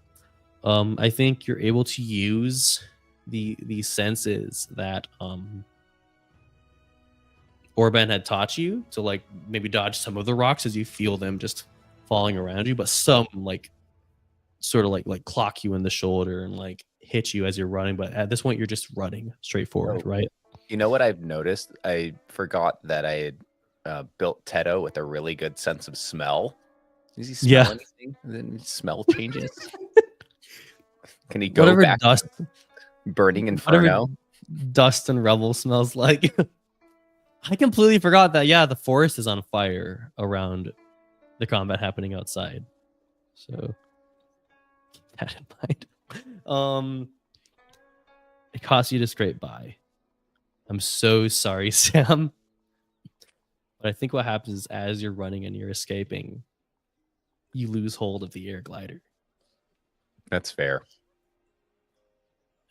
I think you're able to use the senses that Orban had taught you to like maybe dodge some of the rocks as you feel them just falling around you, but some like sort of like clock you in the shoulder and like hit you as you're running. But at this point, you're just running straight forward, right? you know what I've noticed? I forgot that I had built Teto with a really good sense of smell. Does he smell anything? Then smell changes. Can he go Whatever back dust, to burning inferno? dust and rubble smells like. I completely forgot that. Yeah, the forest is on fire around the combat happening outside. So keep that in mind. It costs you to scrape by. I'm so sorry, Sam. But I think what happens is as you're running and you're escaping, you lose hold of the air glider. That's fair.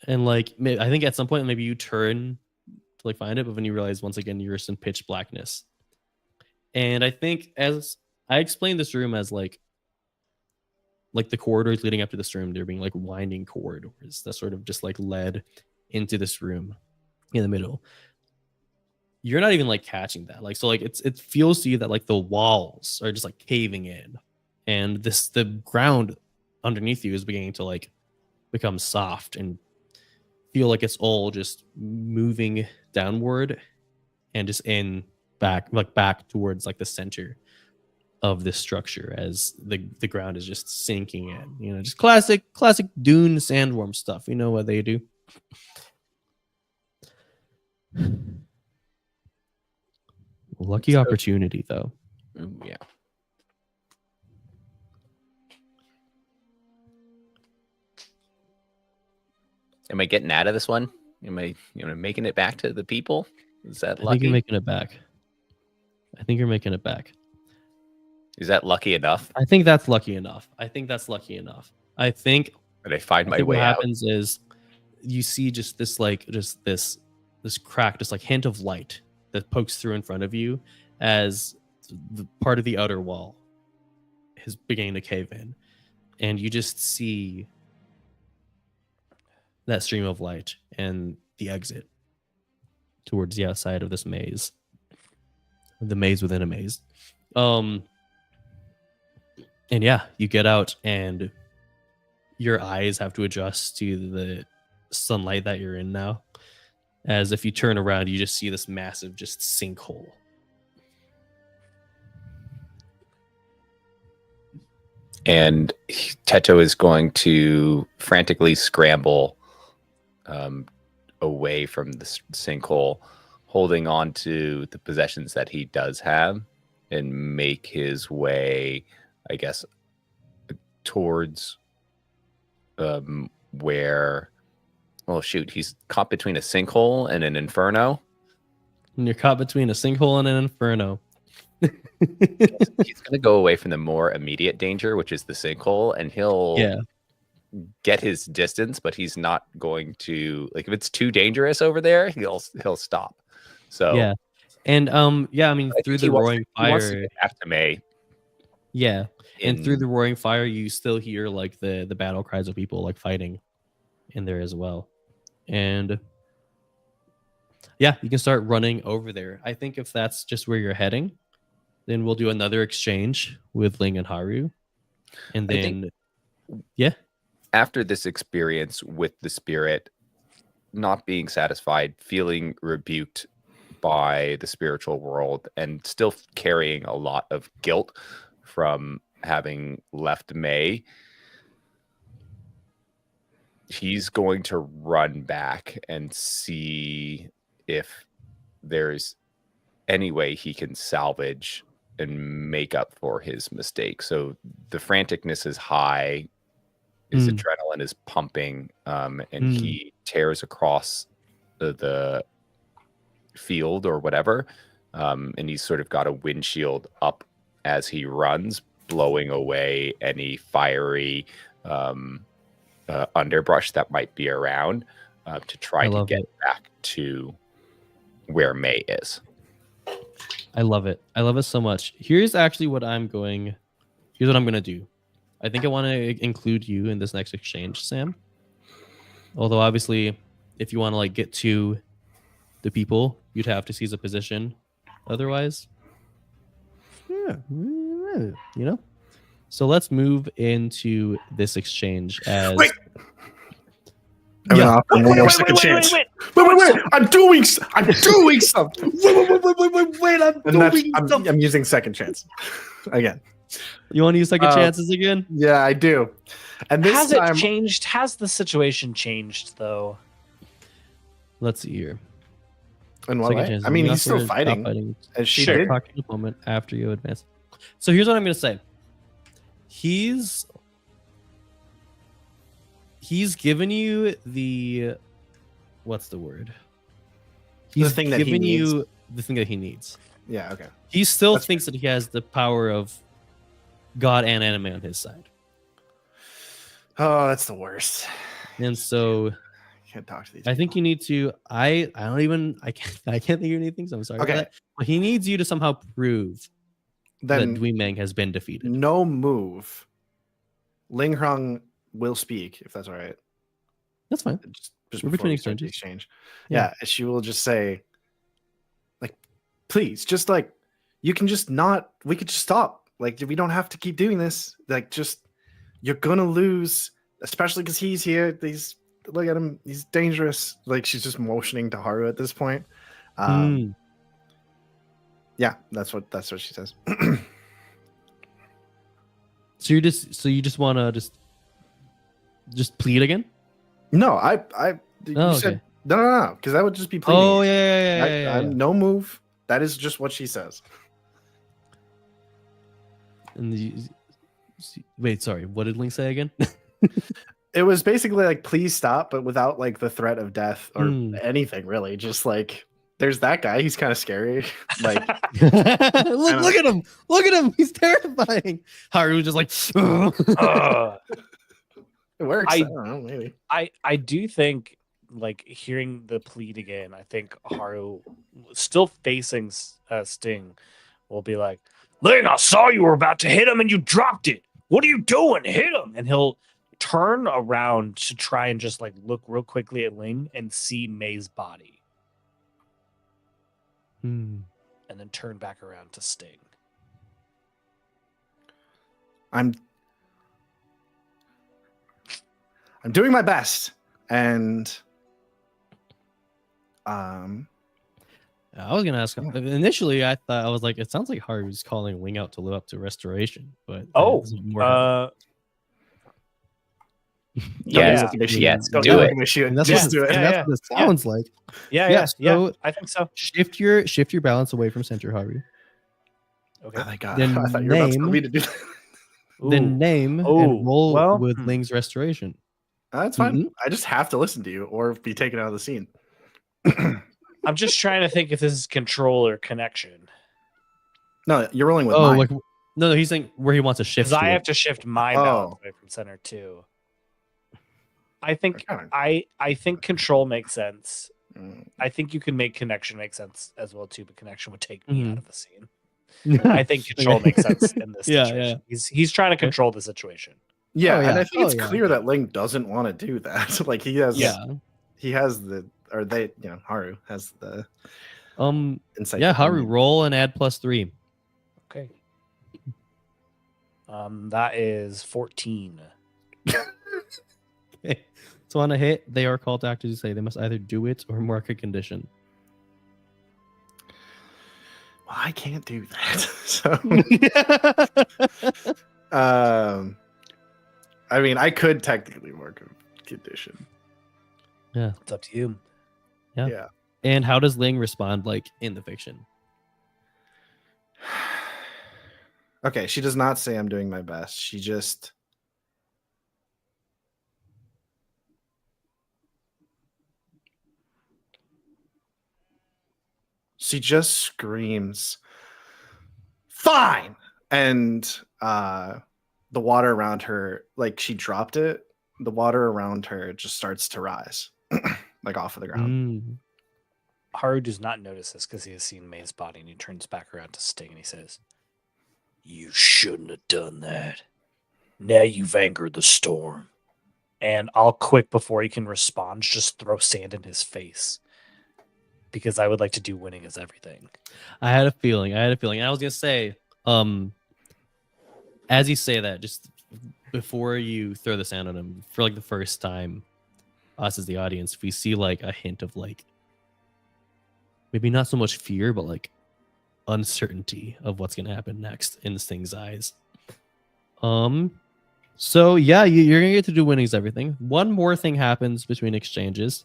And like, I think at some point maybe you turn to like find it, but then you realize once again you're just in pitch blackness. And I think as I explained this room as like the corridors leading up to this room, they're being like winding corridors that sort of just like led into this room in the middle. You're not even like catching that. Like, so like it feels to you that like the walls are just like caving in, and the ground underneath you is beginning to like become soft and feel like it's all just moving downward and just back towards like the center of this structure as the ground is just sinking in. You know, just classic dune sandworm stuff. You know what they do. Lucky opportunity though. Yeah. Am I getting out of this one? Am I making it back to the people? Is that lucky? I think you're making it back. Is that lucky enough? I think that's lucky enough. I think Did I find my way what out? happens is you see just this crack, just like hint of light that pokes through in front of you as the part of the outer wall is beginning to cave in, and you just see that stream of light, and the exit towards the outside of this maze. The maze within a maze. And yeah, you get out and your eyes have to adjust to the sunlight that you're in now. As if you turn around, you just see this massive just sinkhole. And Teto is going to frantically scramble away from the sinkhole, holding on to the possessions that he does have, and make his way, I guess, towards where... Oh, shoot. He's caught between a sinkhole and an inferno. And you're caught between a sinkhole and an inferno. He's going to go away from the more immediate danger, which is the sinkhole, and he'll get his distance, but he's not going to, like, if it's too dangerous over there, he'll stop. So yeah, and I mean, through the roaring fire, after May. Yeah, and through the roaring fire, you still hear like the battle cries of people like fighting in there as well, and yeah, you can start running over there. I think if that's just where you're heading, then we'll do another exchange with Ling and Haru, and then after this experience with the spirit, not being satisfied, feeling rebuked by the spiritual world, and still carrying a lot of guilt from having left May, he's going to run back and see if there's any way he can salvage and make up for his mistake. So the franticness is high, his adrenaline is pumping, and he tears across the field or whatever, and he's sort of got a windshield up as he runs, blowing away any fiery underbrush that might be around, to try to get back to where May is. I love it. I love it so much. Here's what I'm going to do. I think I want to include you in this next exchange, Sam. Although obviously, if you want to like get to the people, you'd have to seize a position. Otherwise, you know. So let's move into this exchange as. Wait. Wait. I'm doing something. I'm using second chance again. You want to use second chances again? Yeah, I do. And this has time, it changed? Has the situation changed though? Let's see here. In what way? I mean, he's still fighting. As she did. Talk in a moment after you advance. So here's what I'm going to say. He's given you the, what's the word? He's the thing that given he you needs. the thing that he needs. Yeah, okay. He still thinks that he has the power of God and anime on his side. Oh, that's the worst. And so I can't talk to these. I think you need to. I can't think of anything. So I'm sorry. Okay. But he needs you to somehow prove Then that Dui Meng has been defeated. no move. Ling Hong will speak, if that's all right. That's fine. Just We're before between we start the exchanges. exchange. Yeah, she will just say, like, please, just like, you can just not, we could just stop. Like, we don't have to keep doing this. Like, just, you're gonna lose, especially because he's here. Look at him, he's dangerous. Like, she's just motioning to Haru at this point. Yeah, that's what she says. So you just want to just plead again? No, you said no, because that would just be pleading. Oh yeah. No move. That is just what she says. And wait, sorry. What did Link say again? It was basically like, please stop, but without like the threat of death or anything really. Just like, there's that guy. He's kind of scary. Like, look at him. Look at him. He's terrifying. Haru just like. It works. I don't know. Maybe. I do think, like, hearing the plead again, I think Haru, still facing Sting, will be like, Ling, I saw you were about to hit him and you dropped it. What are you doing? Hit him. And he'll turn around to try and just like look real quickly at Ling and see May's body, Hmm. and then turn back around to Sting. I'm doing my best, and I was gonna ask. Initially, I thought I was like, it sounds like Haru's calling Ling out to live up to restoration, but Oh, more. yeah, yes, go do down. it. And that's, Yeah, what, do it. and that's what it sounds like. Yeah, So I think so. shift your balance away from center, Haru. Okay. Oh my god! Then I thought you were about to tell name- me to do that. Then name Oh, and roll well, with Ling's restoration. That's fine. Mhm. I just have to listen to you or be taken out of the scene. I'm just trying to think if this is control or connection. No, you're rolling with Oh, mine. like no, he's saying where he wants to shift. Because I to have it. to shift my Oh. balance away from center too. I think Okay. I think control makes sense. Mm. I think you can make connection make sense as well too, but connection would take me Mhm. out of the scene. I think control makes sense in this Yeah, situation. He's trying to control the situation. Yeah, Oh, and yeah. I think it's Oh, yeah. clear that Ling doesn't want to do that. Like he has, Yeah. he has the, or they, Haru has the insight. Yeah, that they Haru, need. roll and add +3. Okay. That is 14. Okay. So on a hit, they are called to act as you say. They must either do it or mark a condition. Well, I can't do that. So, I mean, I could technically mark a condition. It's up to you. Yeah. Yeah. And how does Ling respond like in the fiction? Okay, she does not say I'm doing my best. She just screams, "Fine!" And the water around her, like she dropped it, the water around her just starts to rise, like off of the ground. Mm. Haru does not notice this because he has seen May's body, and he turns back around to Sting and he says, "You shouldn't have done that. Now you've angered the storm." And I'll quick before he can respond, just throw sand in his face. Because I would like to do winning is everything. I had a feeling. And I was gonna say, as you say that, just before you throw the sand on him, for like the first time, us as the audience, we see like a hint of like maybe not so much fear, but like uncertainty of what's gonna happen next in this thing's eyes. So yeah, you're gonna get to do winnings everything. One more thing happens between exchanges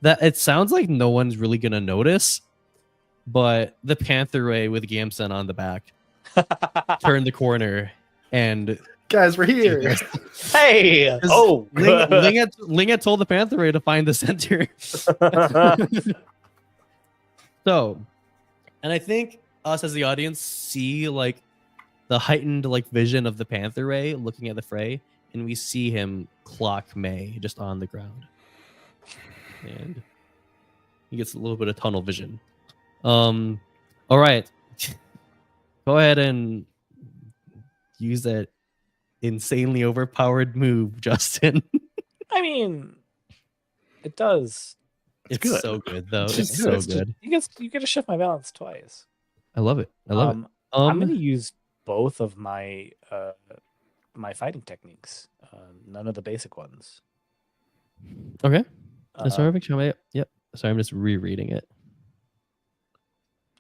that it sounds like no one's really gonna notice, but the Panther Ray with Gamson on the back turned the corner and Guys, we're here. Hey! Oh! Ling had told the Panther Ray to find the center. So, and I think us as the audience see like the heightened like vision of the Panther Ray looking at the fray, and we see him clock May just on the ground, and he gets a little bit of tunnel vision. All right, go ahead and use that insanely overpowered move, Justin. I mean, it does. It's good. so good though. It's It's good. so good. You get to shift my balance twice. I love it. I love it. I'm going to use both of my my fighting techniques. None of the basic ones. Okay. That's Um, perfect. Yep. Sorry, I'm just rereading it.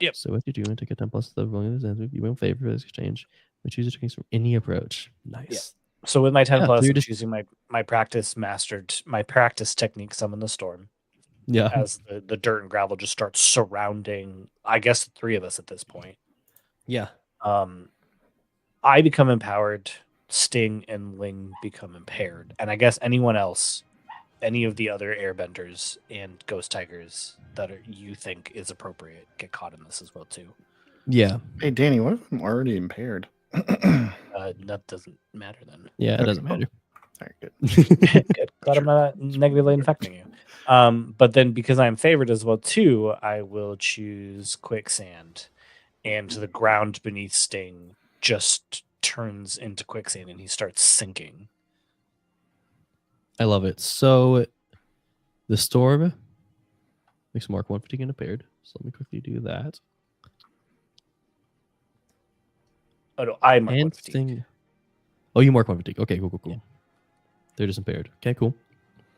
Yep. So what you do and take a 10 plus the rolling you won't favor this exchange. We choose a techniques from any approach. Nice. So with my 10 Yeah, plus, so you're I'm just- choosing my practice technique, summon the storm. Yeah. As the dirt and gravel just starts surrounding, I guess, the three of us at this point. Yeah. I become empowered. Sting and Ling become impaired, and I guess anyone else, any of the other airbenders and ghost tigers that you think is appropriate, get caught in this as well too. Yeah. Hey, Danny, what if I'm already impaired? That doesn't matter then. Yeah. It doesn't matter. All right, good. Good. Glad I'm not negatively infecting you. But then because I'm favored as well too, I will choose quicksand, and the ground beneath Sting just turns into quicksand and he starts sinking. I love it. So the storm makes mark 1 fatigue and impaired. So let me quickly do that. Oh no, I mark one And fatigue. sting. Oh, you mark 1 fatigue. Okay, cool. Yeah. They're just impaired. Okay, cool.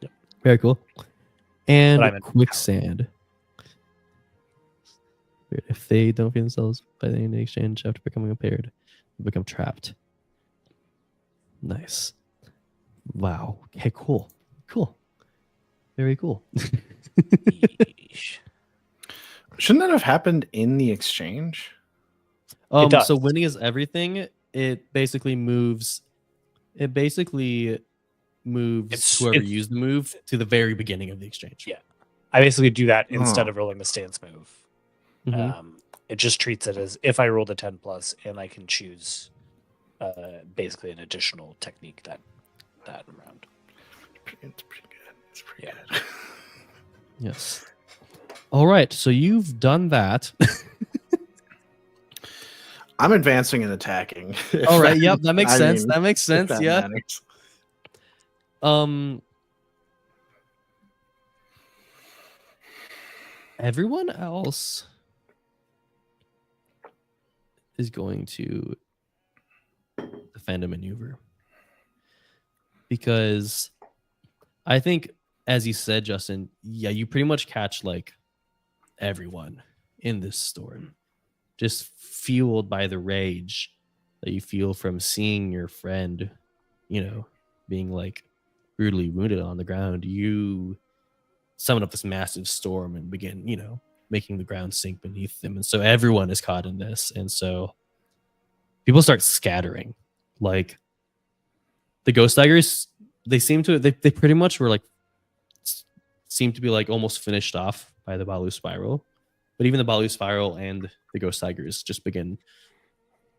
Yep. Very cool. And But I'm in quicksand. If they don't feel themselves by the end of the exchange after becoming impaired, they become trapped. Nice. Wow. Okay, cool. Cool. Very cool. Yeesh. Shouldn't that have happened in the exchange? It does. So winning is everything. It basically moves. It basically moves It's- whoever it's- used the move to the very beginning of the exchange. Yeah. I basically do that instead Oh. of rolling the stance move. Mhm. It just treats it as if I rolled a 10 plus and I can choose basically an additional technique that round. It's pretty good. It's pretty Yeah. good. Yes. All right. So you've done that. I'm advancing and attacking. All right. Yep. That makes I sense. mean, That makes if sense. that Yeah. matters. Everyone else is going to defend a maneuver because I think, as you said, Justin, yeah, you pretty much catch like everyone in this storm, just fueled by the rage that you feel from seeing your friend, being like brutally wounded on the ground. You summon up this massive storm and begin, making the ground sink beneath them. And so everyone is caught in this. And so people start scattering. Like the Ghost Tigers, they pretty much were like, seem to be like almost finished off by the Balu Spiral. But even the Balu Spiral and the Ghost Tigers just begin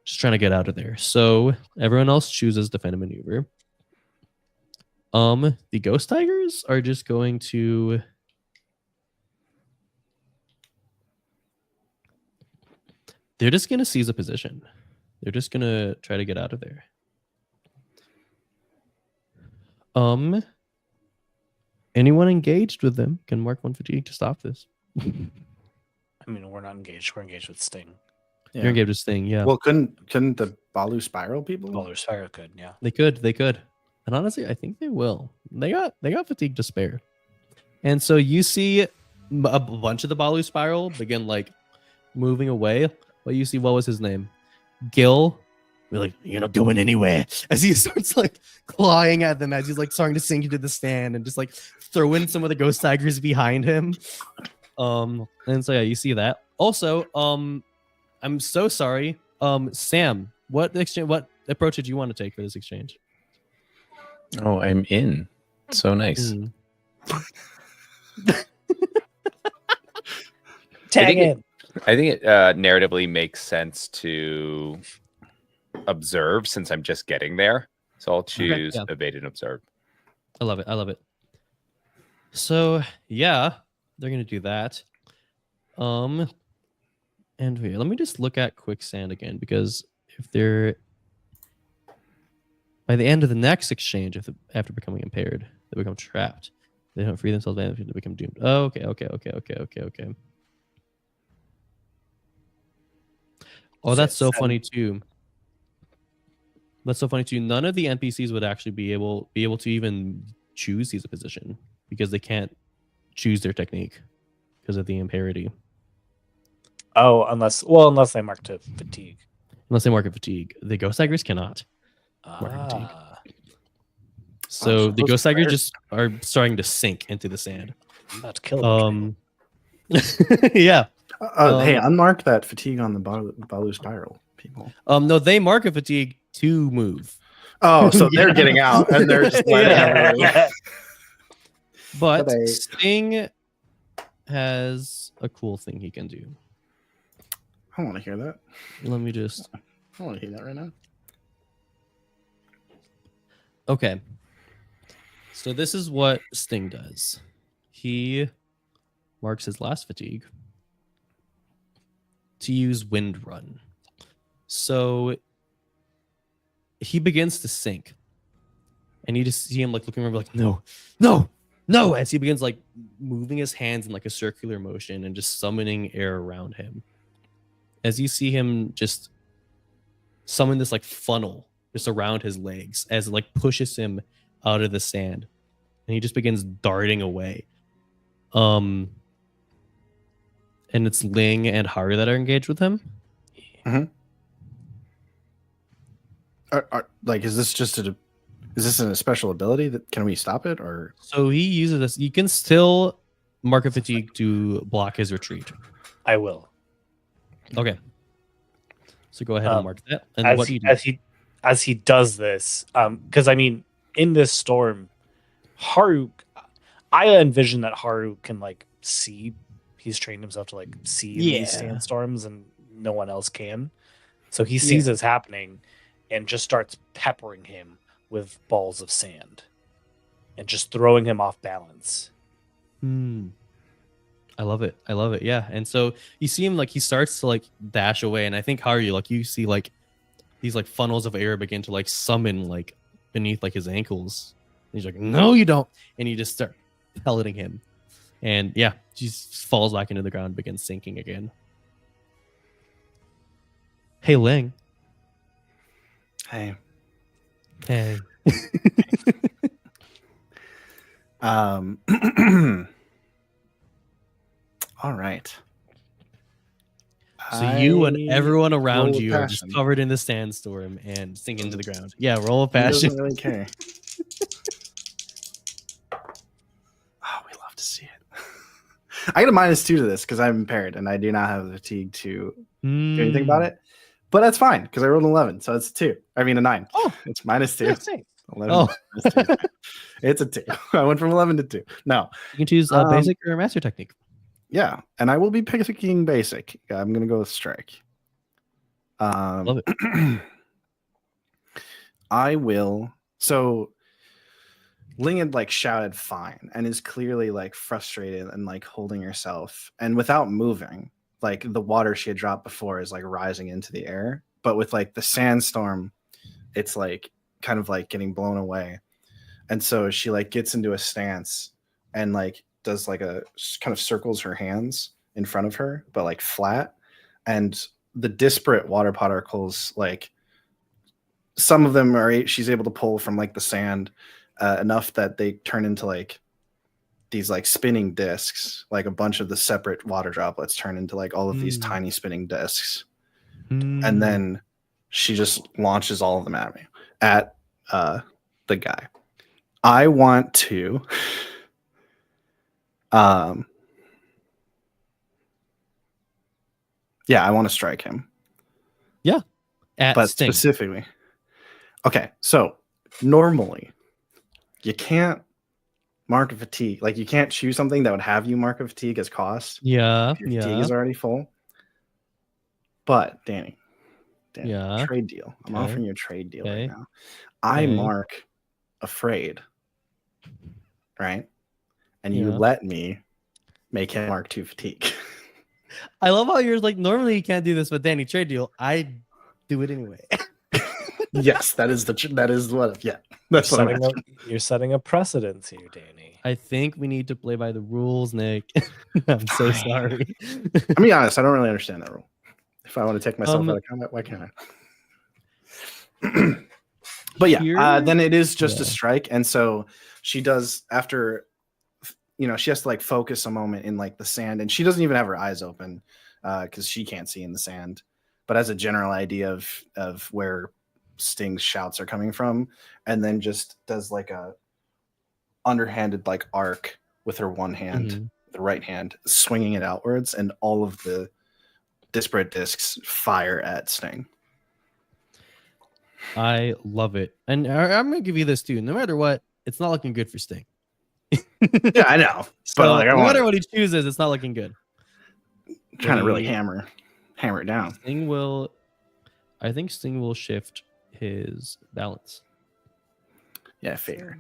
just trying to get out of there. So everyone else chooses defend a maneuver. The Ghost Tigers are just going to they're just gonna seize a position. They're just gonna try to get out of there. Anyone engaged with them can mark 1 fatigue to stop this. I mean, we're not engaged. We're engaged with Sting. Yeah. You're engaged with Sting, yeah. Well, couldn't the Balu Spiral people? Bowler's Fire could, yeah. They could. And honestly, I think they will. They got fatigue to spare. And so you see a bunch of the Balu Spiral begin like moving away. But you see, what was his name? Gil. We're like, you're not going anywhere. As he starts like clawing at them, as he's like starting to sink into the stand and just like throwing some of the Ghost Tigers behind him. And so yeah, you see that. Also, I'm so sorry. Sam, what approach did you want to take for this exchange? Oh, I'm in. So nice. Tag in. I think it narratively makes sense to observe since I'm just getting there. So I'll choose yeah. evade and observe. I love it. So yeah, they're gonna do that. And wait, let me just look at quicksand again, because if they're by the end of the next exchange, after becoming impaired, they become trapped. They don't free themselves, they become doomed. Oh, okay. Oh, that's so funny too. None of the NPCs would actually be able to even choose seize a position because they can't choose their technique because of the impairity. Oh, unless they mark to fatigue. Unless they mark a fatigue. The Ghost Tigers cannot mark a fatigue. So the Ghost Tigers just are starting to sink into the sand. I'm about to kill them. Yeah. Hey, unmark that fatigue on the Balu Spiral people. No, they mark a fatigue to move. Oh, so they're getting out and they're just letting everybody. But But Sting has a cool thing he can do. I want to hear that. Let me just. I want to hear that right now. Okay. So this is what Sting does. He marks his last fatigue to use Wind Run. So he begins to sink. And you just see him like looking around like, no, no, no, as he begins like moving his hands in like a circular motion and just summoning air around him. As you see him just summon this like funnel just around his legs as it like pushes him out of the sand. And he just begins darting away. And it's Ling and Haru that are engaged with him. Like, is this just a special ability that can we stop it or? So he uses this. You can still mark a fatigue to block his retreat. I will. Okay. So go ahead and mark that. And as what he, do you do? as he does this, because I mean, in this storm, Haru, I envision that Haru can like see. He's trained himself to like see these sandstorms, and no one else can. So he sees this happening, and just starts peppering him with balls of sand, and just throwing him off balance. I love it. I love it. Yeah. And so you see him like he starts to like dash away, and I think Haru, like you see like these like funnels of air begin to like summon like beneath like his ankles. And he's like, no, you don't. And you just start pelleting him. And yeah, he just falls back into the ground, begins sinking again. Hey, Ling. Hey. All right. So you and everyone around you are just covered in the sandstorm and sink into the ground. Yeah, roll a passion. Doesn't really care. Oh, we love to see it. I get a -2 to this because I'm impaired and I do not have the fatigue to do anything about it. But that's fine because I rolled an 11, so it's a 2. I mean a 9. Oh, it's -2. 11 oh, -2. It's a 2. I went from 11 to 2. No, you can choose basic or master technique. Yeah, and I will be picking basic. I'm gonna go with strike. Love it. I will. So Ling had like shouted fine and is clearly like frustrated and like holding herself, and without moving, like the water she had dropped before is like rising into the air, but with like the sandstorm, it's like kind of like getting blown away. And so she like gets into a stance and like does like a kind of circles her hands in front of her, but like flat. And the disparate water particles, like some of them are she's able to pull from like the sand enough that they turn into like these like spinning discs, like a bunch of the separate water droplets turn into like all of these tiny spinning discs. And then she just launches all of them at me, at the guy. I want to I want to strike him. Yeah. But Sting. Specifically. Okay, so normally you can't mark a fatigue. Like you can't choose something that would have you mark a fatigue as cost. Yeah. If your fatigue is already full. But Danny, yeah. Trade deal. I'm offering you a trade deal right now. Okay. I mark afraid. Right? And you let me make him mark 2 fatigue. I love how you're like, normally you can't do this, but Danny, trade deal. I do it anyway. Yes, that is what. Yeah, that's what you're setting a precedence here, Danny. I think we need to play by the rules, Nick. I'm so sorry. I'm be honest, I don't really understand that rule. If I want to take myself out of combat, why can't I? But yeah, then it is just a strike, and so she does after. She has to like focus a moment in like the sand, and she doesn't even have her eyes open because she can't see in the sand, but has a general idea of where Sting's shouts are coming from, and then just does like a underhanded like arc with her one hand, the right hand, swinging it outwards, and all of the disparate discs fire at Sting. I love it, and I'm gonna give you this too. No matter what, it's not looking good for Sting. Yeah, I know. But like, no matter what he chooses, it's not looking good. I'm trying to really hammer it down. I think Sting will shift his balance. Yeah, fair.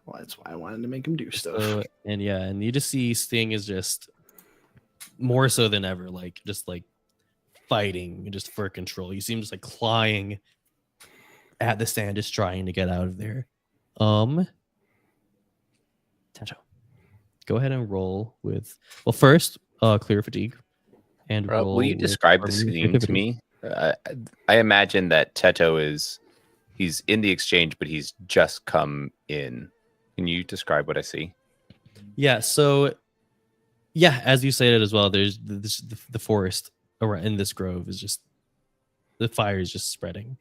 Well, that's why I wanted to make him do stuff. And you just see Sting is just more so than ever, like just like fighting just for control. You see him just like clawing at the sand, just trying to get out of there. Tato, go ahead and roll with. Well, first, clear fatigue, and roll. Will you with describe the harmony and scene to creativity. me? I imagine that Teto he's in the exchange, but he's just come in. Can you describe what I see? Yeah. So, yeah, as you said it as well. There's the forest around in this grove is just the fire is just spreading.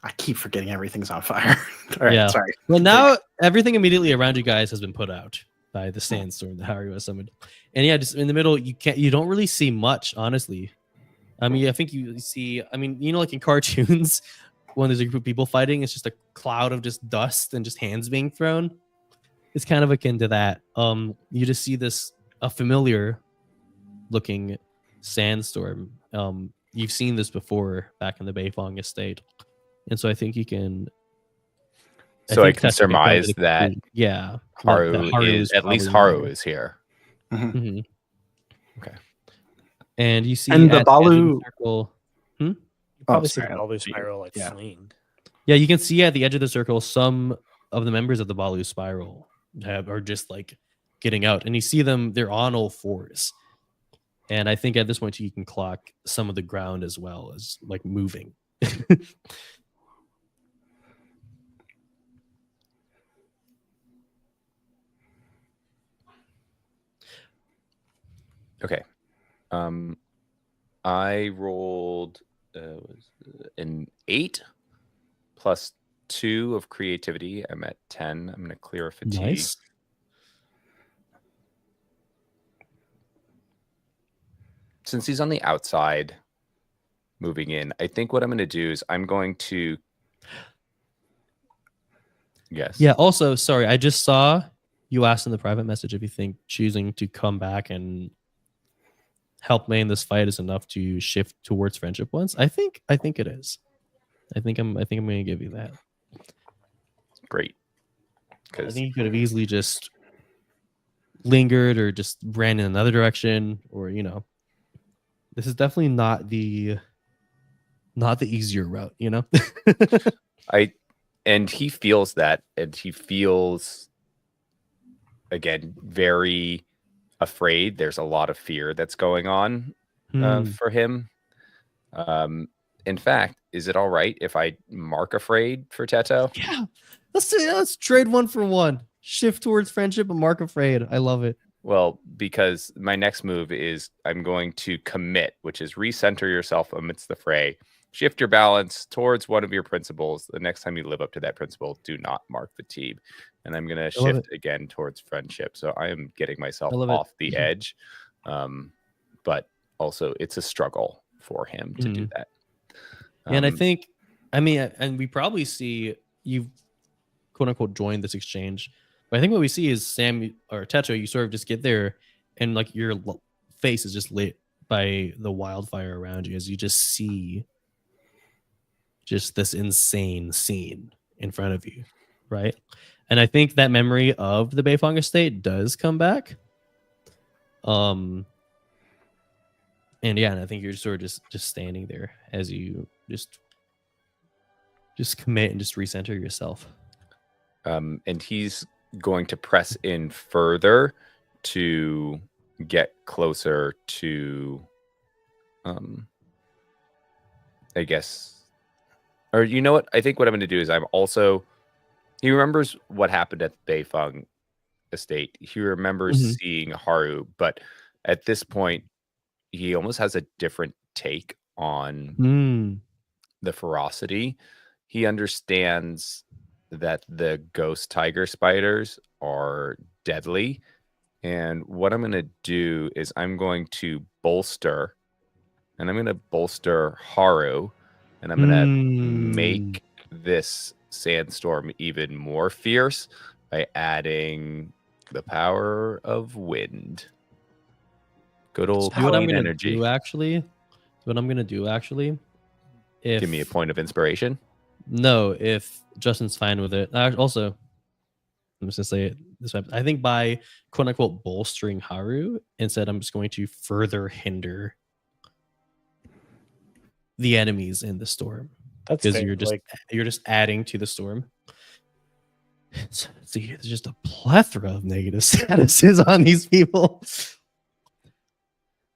I keep forgetting everything's on fire. All right, Yeah. sorry. Well, now everything immediately around you guys has been put out by the sandstorm that Harry was summoned, and yeah, just in the middle, you don't really see much, honestly. I mean, I think you see. I mean, like in cartoons, when there's a group of people fighting, it's just a cloud of just dust and just hands being thrown. It's kind of akin to that. You just see a familiar looking sandstorm. You've seen this before back in the Beifong estate, and so I think you can. So I think can that's what they come to surmise the that conclusion. Yeah, Haru Haru is at least probably Haru there. is here. Mhm. Okay. And you see And the at edge of Balu- circle. You probably see sorry, the Balu spiral like yeah. fleeing. Yeah, you can see at the edge of the circle some of the members of the Balu spiral are just like getting out, and you see them. They're on all fours, and I think at this point you can clock some of the ground as well as like moving. Okay. I rolled an 8 plus 2 of creativity. I'm at 10. I'm going to clear a fatigue. Nice. Since he's on the outside moving in, I think what I'm going to do is I'm going to. Yes. Yeah. Also, sorry, I just saw you asked in the private message if you think choosing to come back and help me in this fight is enough to shift towards friendship once. I think it is. I think I'm going to give you that. Great. I Because think you could have easily just lingered or just ran in another direction, or this is definitely not the easier route. and he feels that, and he feels again very afraid. There's a lot of fear that's going on for him. In fact, is it all right if I mark afraid for Teto? Yeah, let's trade 1 for 1. Shift towards friendship and mark afraid. I love it. Well, because my next move is I'm going to commit, which is recenter yourself amidst the fray. Shift your balance towards one of your principles. The next time you live up to that principle, do not mark fatigue. And I'm going to shift again towards friendship. So I am getting myself off the edge. But also, it's a struggle for him to do that. And I think, and we probably see you've quote unquote joined this exchange. But I think what we see is Sam or Teto, you sort of just get there and like your face is just lit by the wildfire around you as you just see just this insane scene in front of you, right? And I think that memory of the Beifong estate does come back. And yeah, and I think you're sort of just standing there as you just commit and just recenter yourself. And he's going to press in further to get closer to, I guess, or you know what? I think what I'm going to do is he remembers what happened at the Beifong estate. He remembers seeing Haru, but at this point, he almost has a different take on the ferocity. He understands that the ghost tiger spiders are deadly. And what I'm going to do is I'm going to bolster Haru, and I'm going to make this sandstorm even more fierce by adding the power of wind. Good old clean energy. What I'm going to do actually, give me a point of inspiration. No, if Justin's fine with it. Also, I'm just going to say it this way. I think by quote unquote bolstering Haru, instead, I'm just going to further hinder the enemies in the storm. That's because fair. you're just adding to the storm. See, there's just a plethora of negative statuses on these people.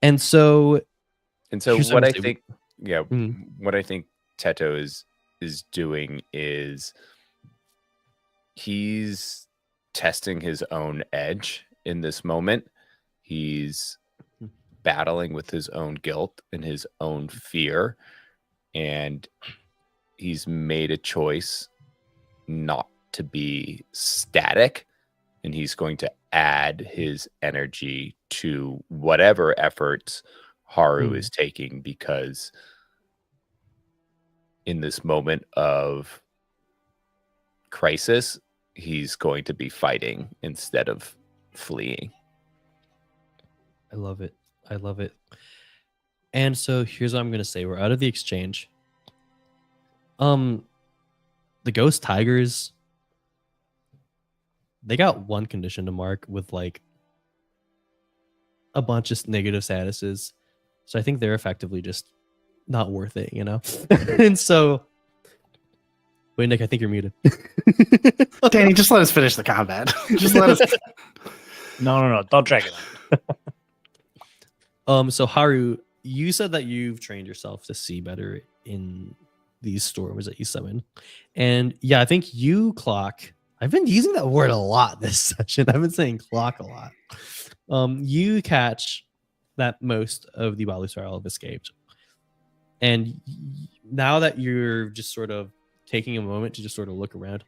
And so here's what I'm I gonna say. think, yeah, Mhm. what I think Teto is doing is he's testing his own edge in this moment. He's battling with his own guilt and his own fear, and he's made a choice not to be static, and he's going to add his energy to whatever efforts Haru is taking, because in this moment of crisis, he's going to be fighting instead of fleeing. I love it. I love it. And so here's what I'm gonna say. We're out of the exchange. The Ghost Tigers, they got one condition to mark with like a bunch of negative statuses. So I think they're effectively just not worth it, you know? And so wait, Nick, I think you're muted. Danny, just let us finish the combat. Just let us. No. Don't drag it on. So Haru, you said that you've trained yourself to see better in these storms that you summon. And yeah, I think you clock. I've been using that word a lot this session. I've been saying clock a lot. You catch that most of the Balu Spiral have escaped. And now that you're just sort of taking a moment to just sort of look around,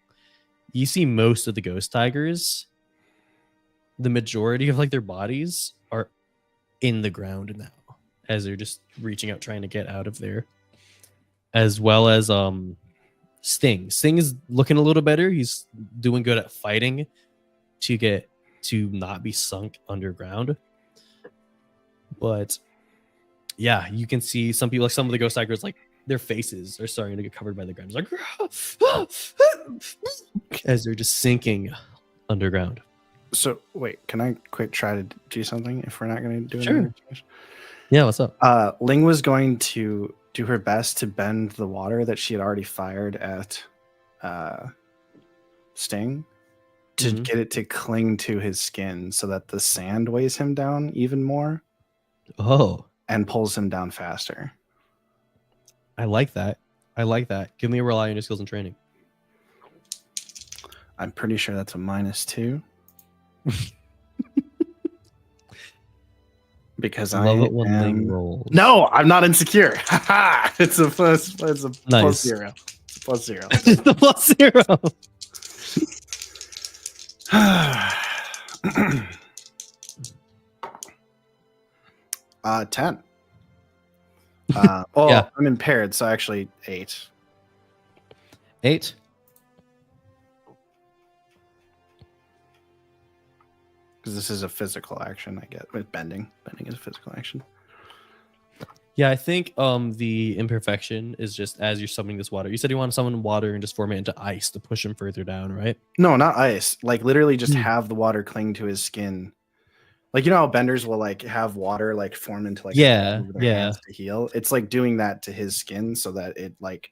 you see most of the Ghost Tigers. The majority of like their bodies are in the ground now as they're just reaching out trying to get out of there, as well as Sting is looking a little better. He's doing good at fighting to get to not be sunk underground. But yeah, you can see some people, like some of the Ghost Tigers, like their faces are starting to get covered by the ground. It's like as they're just sinking underground. So wait, can I quick try to do something if we're not going to do it? Sure. Yeah, what's up? Ling was going to do her best to bend the water that she had already fired at Sting to get it to cling to his skin so that the sand weighs him down even more. Oh. And pulls him down faster. I like that. Give me a rely on your skills and training. I'm pretty sure that's a -2. Because I love it when Ling rolls. No, I'm not insecure. It's a plus. It's a nice. +0. It's a +0. It's the +0. 10. Yeah. I'm impaired, so actually 8. 8. Because this is a physical action, I get. With bending. Bending is a physical action. Yeah, I think the imperfection is just as you're summoning this water. You said you want to summon water and just form it into ice to push him further down, right? No, not ice. Like literally just have the water cling to his skin. Like, you know how benders will like have water like formed into like over their hands to heal? It's like doing that to his skin so that it like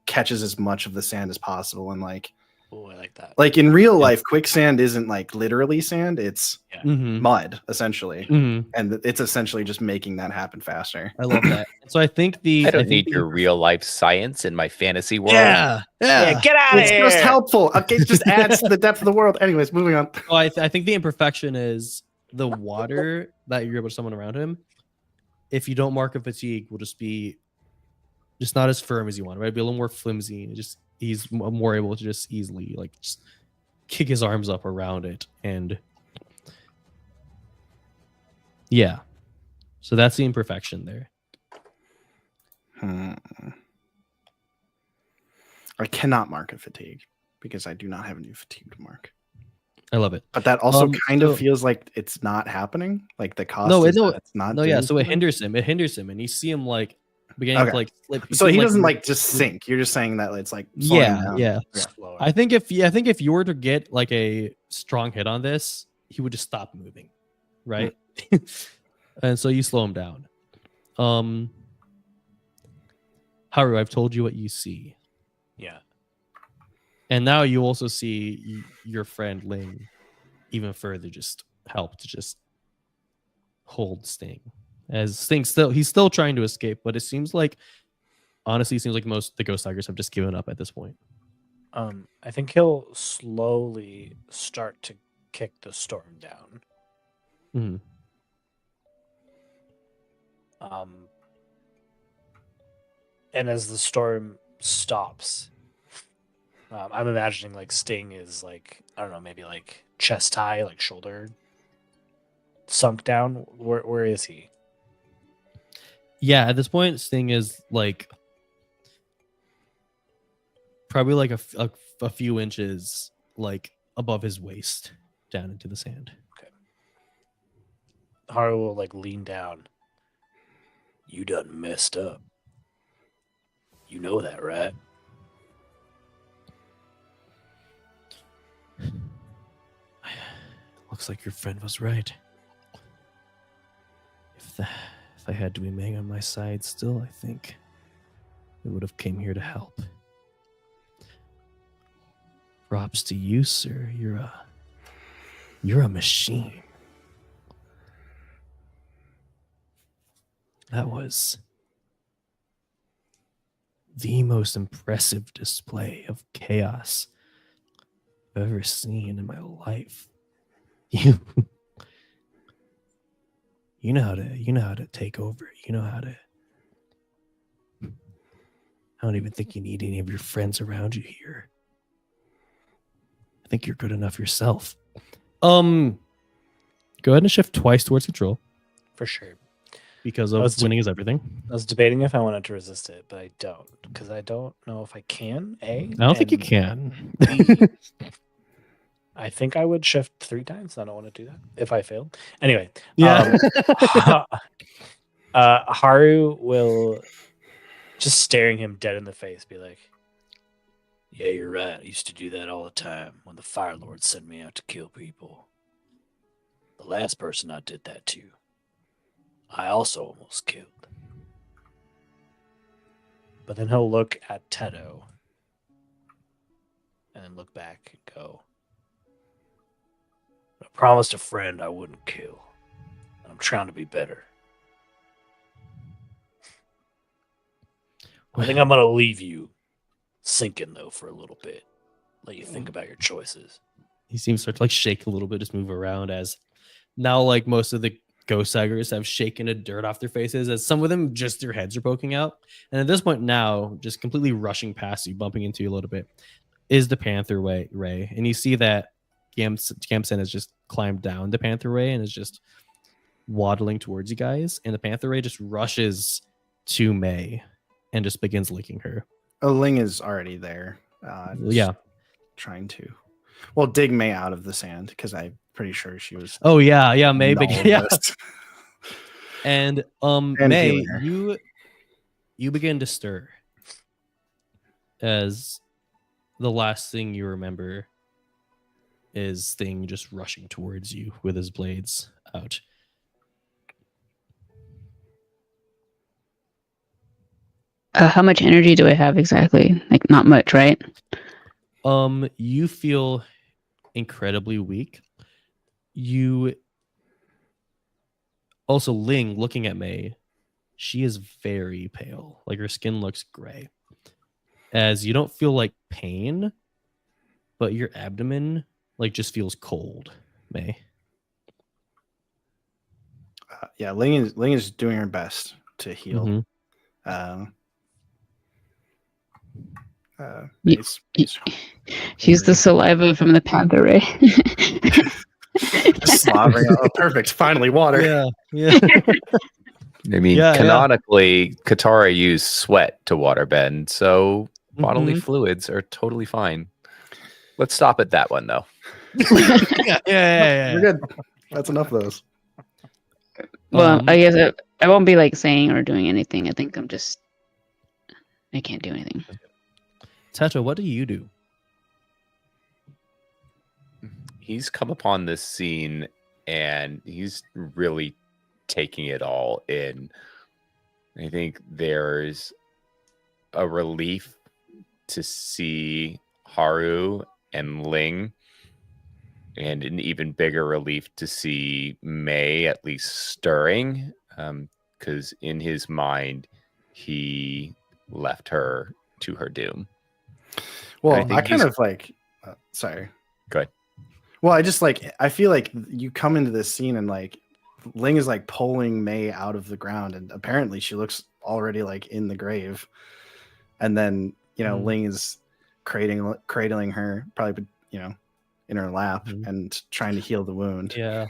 catches as much of the sand as possible. And like, oh, I like that. Like in real life, quicksand isn't like literally sand, it's mud essentially. And it's essentially just making that happen faster. I love that. So I think I don't need your real life science in my fantasy world. Yeah, get out of here. It's just helpful. Okay, it just adds to the depth of the world. Anyways, moving on. Oh, I think the imperfection is the water that you're able to summon around him. If you don't mark a fatigue, will just be just not as firm as you want, right? Be a little more flimsy. And just he's more able to just easily like just kick his arms up around it, and yeah. So that's the imperfection there. I cannot mark a fatigue because I do not have a new fatigue to mark. I love it. But that also kind of feels like it's not happening. Like the cost it's not. No, yeah. So it hinders him. And you see him like beginning to like slip. So he doesn't like just sink. You're just saying that it's like yeah. I think if you were to get like a strong hit on this, he would just stop moving, right? And so you slow him down. Haru, I've told you what you see. Yeah. And now you also see your friend Ling even further just help to just hold Sting. As Sting he's still trying to escape, but it seems like most of the Ghost Tigers have just given up at this point. I think he'll slowly start to kick the storm down. Mhm. And as the storm stops, I'm imagining like Sting is like, I don't know, maybe like chest high, like shoulder sunk down. Where is he? Yeah, at this point, Sting is like probably like a few inches like above his waist down into the sand. Haru will like lean down. You done messed up. You know that, right? Looks like your friend was right. If I had to be Meng on my side still, I think I would have came here to help. Props to you, sir. You're a machine. That was the most impressive display of chaos I've ever seen in my life. You know how to take over. You know how to. I don't even think you need any of your friends around you here. I think you're good enough yourself. Go ahead and shift twice towards control. For sure. Because of winning is everything. I was debating if I wanted to resist it, but I don't. Because I don't know if I can, A. I don't think you can. B, I think I would shift 3 times. I don't want to do that if I fail. Anyway. Yeah. Haru will, just staring him dead in the face, be like, yeah, you're right. I used to do that all the time when the Fire Lord sent me out to kill people. The last person I did that to, I also almost killed. But then he'll look at Teto and then look back and go, I promised a friend I wouldn't kill. I'm trying to be better. I think I'm going to leave you sinking, though, for a little bit. Let you think about your choices. He seems to start to like shake a little bit, just move around as now like most of the Ghost Tigers have shaken the dirt off their faces as some of them just their heads are poking out. And at this point now, just completely rushing past you, bumping into you a little bit, is the Panther Ray. And you see that Gamsen has just climbed down the Panther Ray and is just waddling towards you guys. And the Panther Ray just rushes to May and just begins licking her. Oh, Ling is already there. Yeah. Trying to, dig May out of the sand because I'm pretty sure she was. Oh yeah, May. Yeah. And May, you begin to stir as the last thing you remember is Sting just rushing towards you with his blades out. How much energy do I have exactly? Like, not much, right? You feel incredibly weak. You also, Ling, looking at May, she is very pale. Like her skin looks gray. As you don't feel like pain, but your abdomen like just feels cold, May. Yeah, Ling is doing her best to heal. Mm-hmm. She's the saliva from the Panther Ray. Slobbering. Oh, perfect. Finally, water. Yeah. I mean, canonically, Katara used sweat to waterbend, so bodily fluids are totally fine. Let's stop at that one, though. Yeah. We're good. That's enough of those. Well, I guess I won't be like saying or doing anything. I think I can't do anything. Teto, what do you do? He's come upon this scene and he's really taking it all in. I think there's a relief to see Haru and Ling, and an even bigger relief to see May at least stirring, because in his mind, he left her to her doom. Well, I I think kind of like. Sorry. Go ahead. Well, I feel like you come into this scene and like Ling is like pulling May out of the ground, and apparently she looks already like in the grave. And then Ling is cradling her, probably in her lap and trying to heal the wound. Yeah.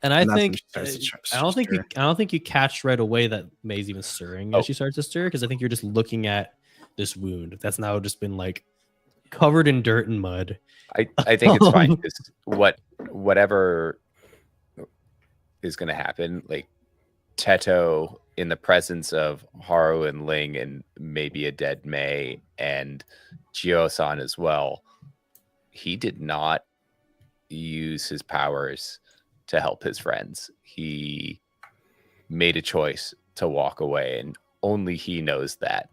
And I And that's when think she starts to I don't stir. think you catch right away that May's even stirring as she starts to stir, because I think you're just looking at this wound that's now just been like covered in dirt and mud. I think it's fine, because whatever is going to happen, like Teto in the presence of Haru and Ling and maybe a dead May and Jio-san as well, he did not use his powers to help his friends. He made a choice to walk away, and only he knows that.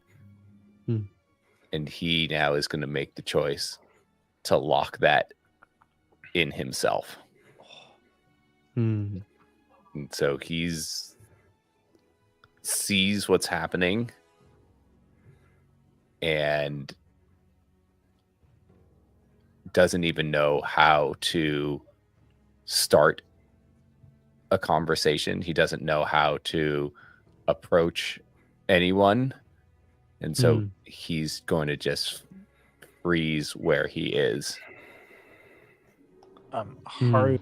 And he now is going to make the choice to lock that in himself. And so he's sees what's happening and doesn't even know how to start a conversation. He doesn't know how to approach anyone. And so he's going to just freeze where he is. Haru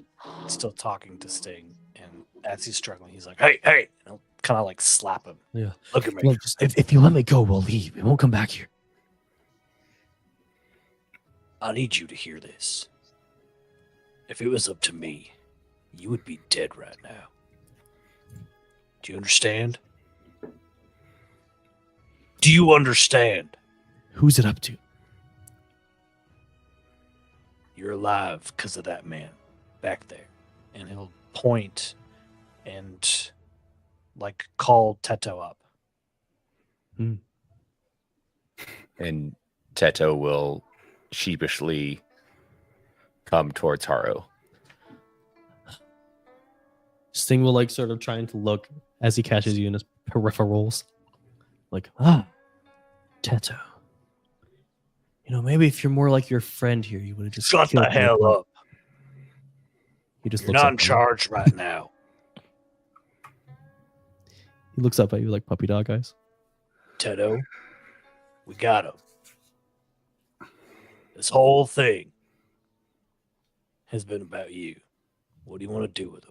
still talking to Sting, and as he's struggling, he's like, "Hey, hey!" And he'll kind of like slap him. Yeah, look at me. Look, if you let me go, we'll leave. We won't come back here. I need you to hear this. If it was up to me, you would be dead right now. Do you understand? Do you understand? Who's it up to? You're alive because of that man back there. And he'll point and like call Teto up. And Teto will sheepishly come towards Haru. Sting will like sort of trying to look as he catches you in his peripherals. Like, Teto. Maybe if you're more like your friend here, you would have just shut the hell up. He just You're looks not up in charge right now. He looks up at you like puppy dog eyes. Teto, we got him. This whole thing has been about you. What do you want to do with him?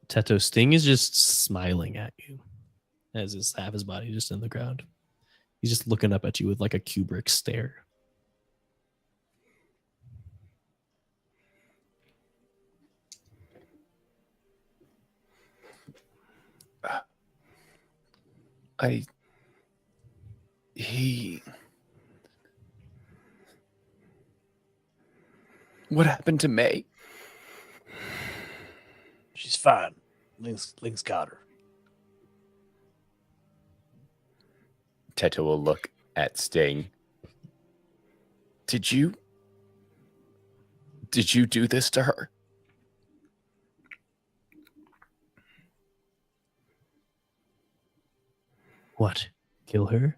Teto, Sting is just smiling at you as his half his body just in the ground. He's just looking up at you with like a Kubrick stare. What happened to May? She's fine. Ling's got her. Teto will look at Sting. Did you do this to her? What? Kill her?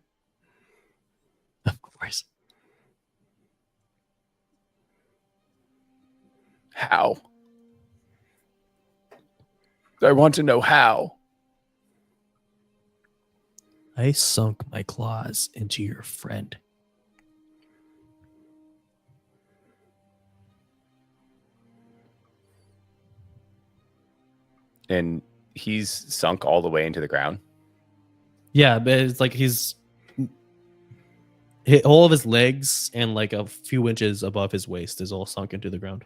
Of course. How? I want to know how. I sunk my claws into your friend. And he's sunk all the way into the ground? Yeah, but it's like he's all of his legs and like a few inches above his waist is all sunk into the ground.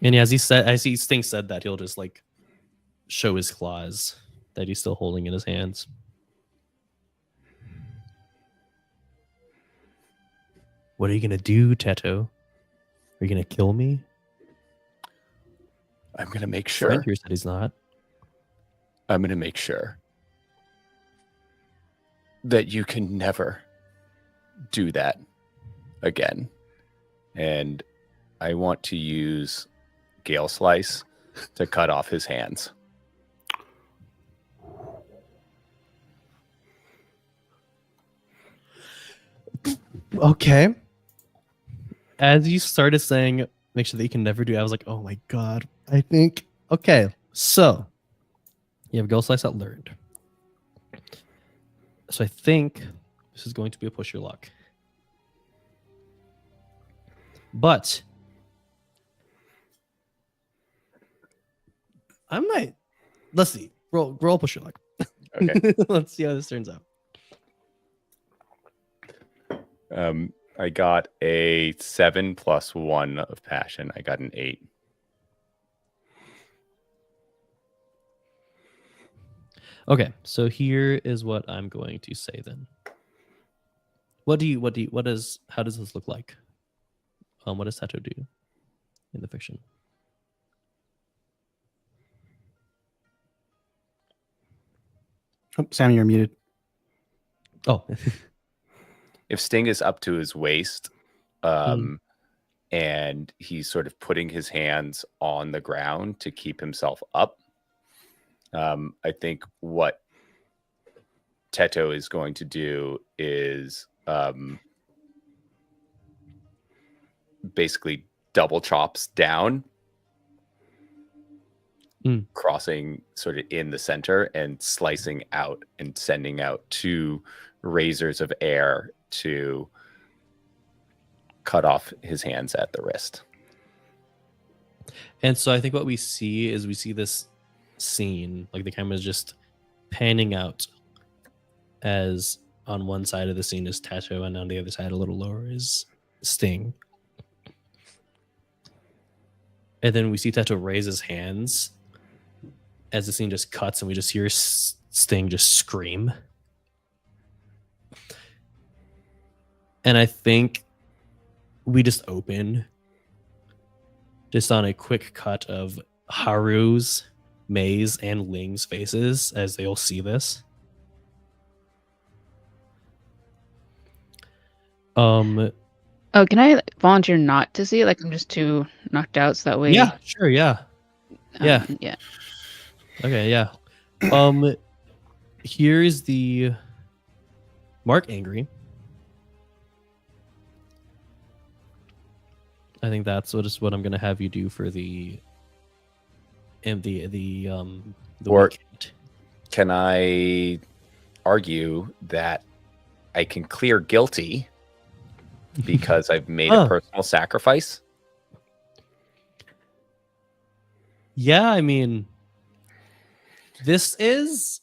And as Sting said that, he'll just like show his claws that he's still holding in his hands. What are you gonna do, Teto? Are you gonna kill me? I'm gonna make sure. Friend here said he's not. I'm gonna make sure. that you can never do that again. And I want to use Gale Slice to cut off his hands. Okay. As you started saying, make sure that you can never do it, I was like, oh my god. I think. Okay. So you have Ghost Slice that learned. So I think this is going to be a push your luck. But I might. Let's see. Roll push your luck. Okay. Let's see how this turns out. I got a 7 + 1 of passion. I got an 8. Okay, so here is what I'm going to say then. How does this look like? What does Tato do in the fiction? Oh, Sam, you're muted. Oh. If Sting is up to his waist, and he's sort of putting his hands on the ground to keep himself up, I think what Teto is going to do is basically double chops down, crossing sort of in the center and slicing out and sending out 2 razors of air to cut off his hands at the wrist. And so I think what we see this scene, like the camera is just panning out, as on one side of the scene is Tato and on the other side a little lower is Sting. And then we see Tato raise his hands as the scene just cuts and we just hear Sting just scream. And I think we just open just on a quick cut of Haru's, Mei's, and Ling's faces as they all see this. Oh, can I volunteer not to see it? Like I'm just too knocked out, so that way. Yeah, sure, yeah. Yeah. Yeah. Okay, yeah. Here's the Mark angry. I think that's what I'm gonna have you do for the Or weekend. can I argue that I can clear guilty because I've made a personal sacrifice? Yeah, I mean, this is,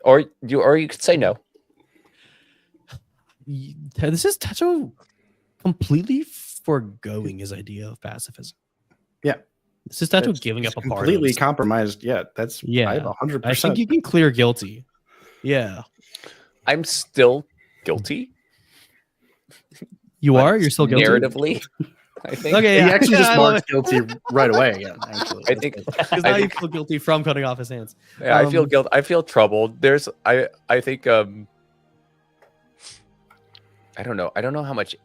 Or you could say no. this is Tacho completely foregoing his idea of pacifism. Yeah. This is Tacho It's giving up a part of completely himself. compromised. Yeah, that's 100%. I think you can clear guilty. Yeah. I'm still guilty. You are? You're still guilty? Narratively, I think. Okay, He yeah. actually just I love marked guilty right away again. Actually, I think Because now you feel guilty from cutting off his hands. yeah, I feel guilt. I feel troubled. I think I don't know. I don't know how much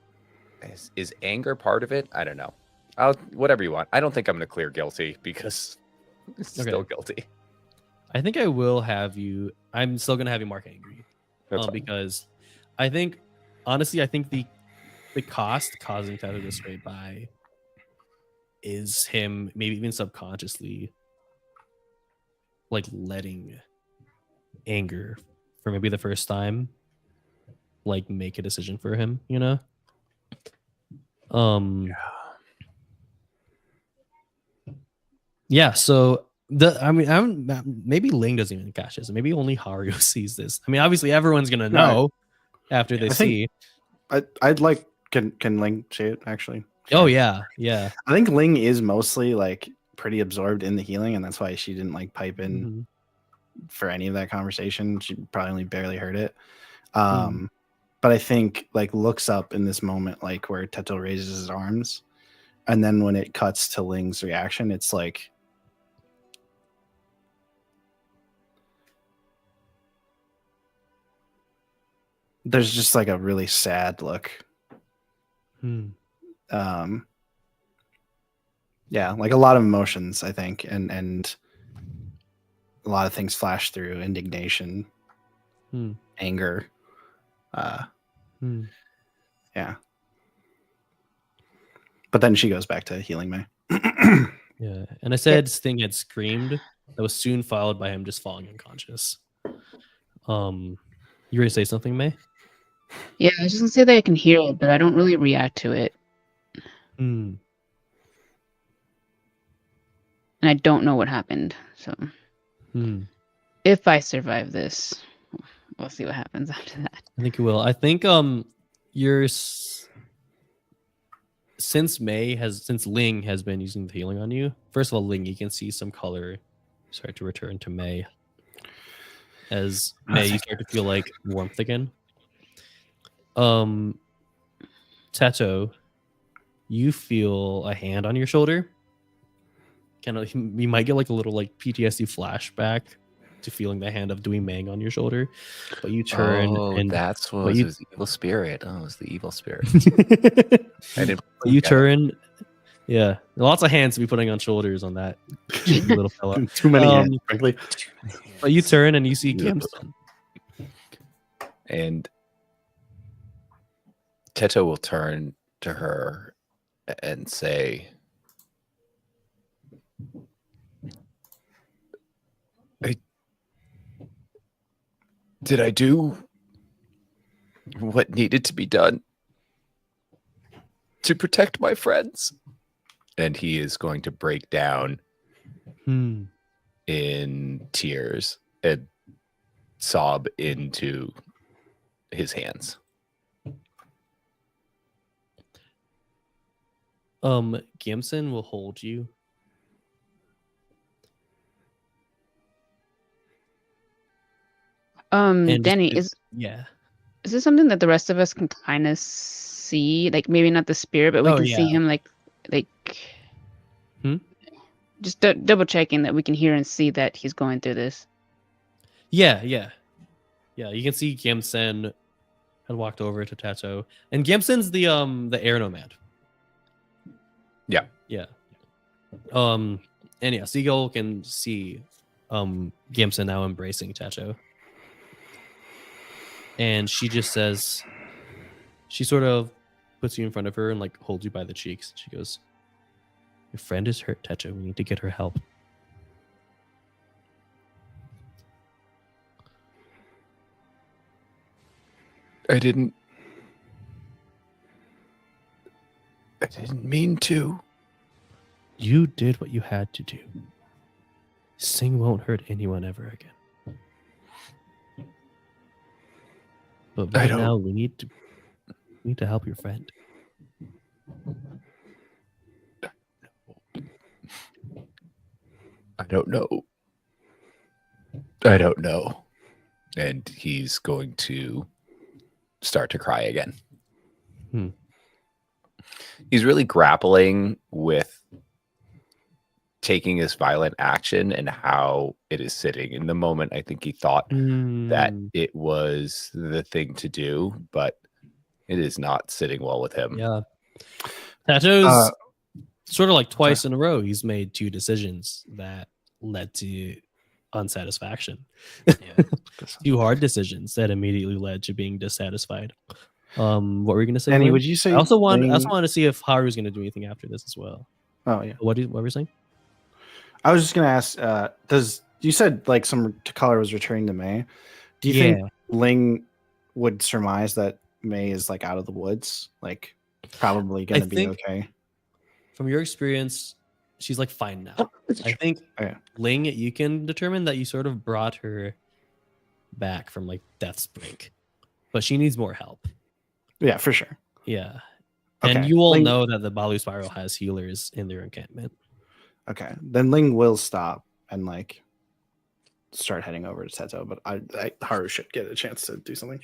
is anger part of it. I don't know. Whatever you want. I don't think I'm going to clear guilty because it's still guilty. I think I will have you. I'm still gonna have you mark angry, because I think, honestly, I think the cost causing Tato this way by is him maybe even subconsciously like letting anger for maybe the first time like make a decision for him, you know? Yeah, so maybe Ling doesn't even catch this. Maybe only Haru sees this. I mean, obviously everyone's gonna know after they see. I'd like can Ling say it actually? Oh yeah. I think Ling is mostly like pretty absorbed in the healing, and that's why she didn't like pipe in for any of that conversation. She probably only barely heard it. But I think like looks up in this moment, like where Teto raises his arms, and then when it cuts to Ling's reaction, it's like there's just like a really sad look. Yeah, like a lot of emotions, I think, and a lot of things flash through: indignation, anger. Yeah. But then she goes back to healing May. Yeah, and I said Sting had screamed. That was soon followed by him just falling unconscious. You ready to say something, May? Yeah, I was just gonna say that I can hear it, but I don't really react to it. And I don't know what happened. So if I survive this, we'll see what happens after that. I think you will. I think you're since Ling has been using the healing on you. First of all, Ling, you can see some color start to return to May. As May, you start to feel like warmth again. Teto, you feel a hand on your shoulder. Kind of, you might get like a little like PTSD flashback to feeling the hand of Dewey Mang on your shoulder, but you turn and that's what was his evil spirit. Oh, it was the evil spirit. I didn't. You turn, yeah, lots of hands to be putting on shoulders on that little fella. Too many hands, frankly. But you turn and you see Gimson. And Teto will turn to her and say, did I do what needed to be done to protect my friends? And he is going to break down in tears and sob into his hands. Gimson will hold you. Danny, is this something that the rest of us can kind of see? Like maybe not the spirit, but we can see him like just double checking that we can hear and see that he's going through this. Yeah. You can see Gimson had walked over to Teto, and Gimson's the air nomad. Yeah. And yeah, Seagull can see Gimson now embracing Teto. And she just says, she sort of puts you in front of her and like holds you by the cheeks. She goes, your friend is hurt, Teto. We need to get her help. I didn't mean to. You did what you had to do. Sing won't hurt anyone ever again. But right now we need to help your friend. I don't know. And he's going to start to cry again. He's really grappling with taking this violent action and how it is sitting. In the moment, I think he thought that it was the thing to do, but it is not sitting well with him. Yeah. Tato's sort of like twice in a row, he's made two decisions that led to unsatisfaction. Two hard decisions that immediately led to being dissatisfied. What were you going to say? Annie, would you say? I also wanted to see if Haru's going to do anything after this as well. Oh yeah. What were you saying? I was just going to ask. You said like some color was returning to May? Do you think Ling would surmise that May is like out of the woods, like probably going to be okay? From your experience, she's like fine now. I think Ling, you can determine that you sort of brought her back from like death's brink, but she needs more help. Yeah, for sure. Yeah. And you all know that the Balu Spiral has healers in their encampment. Okay. Then Ling will stop and like start heading over to Teto, but Haru should get a chance to do something.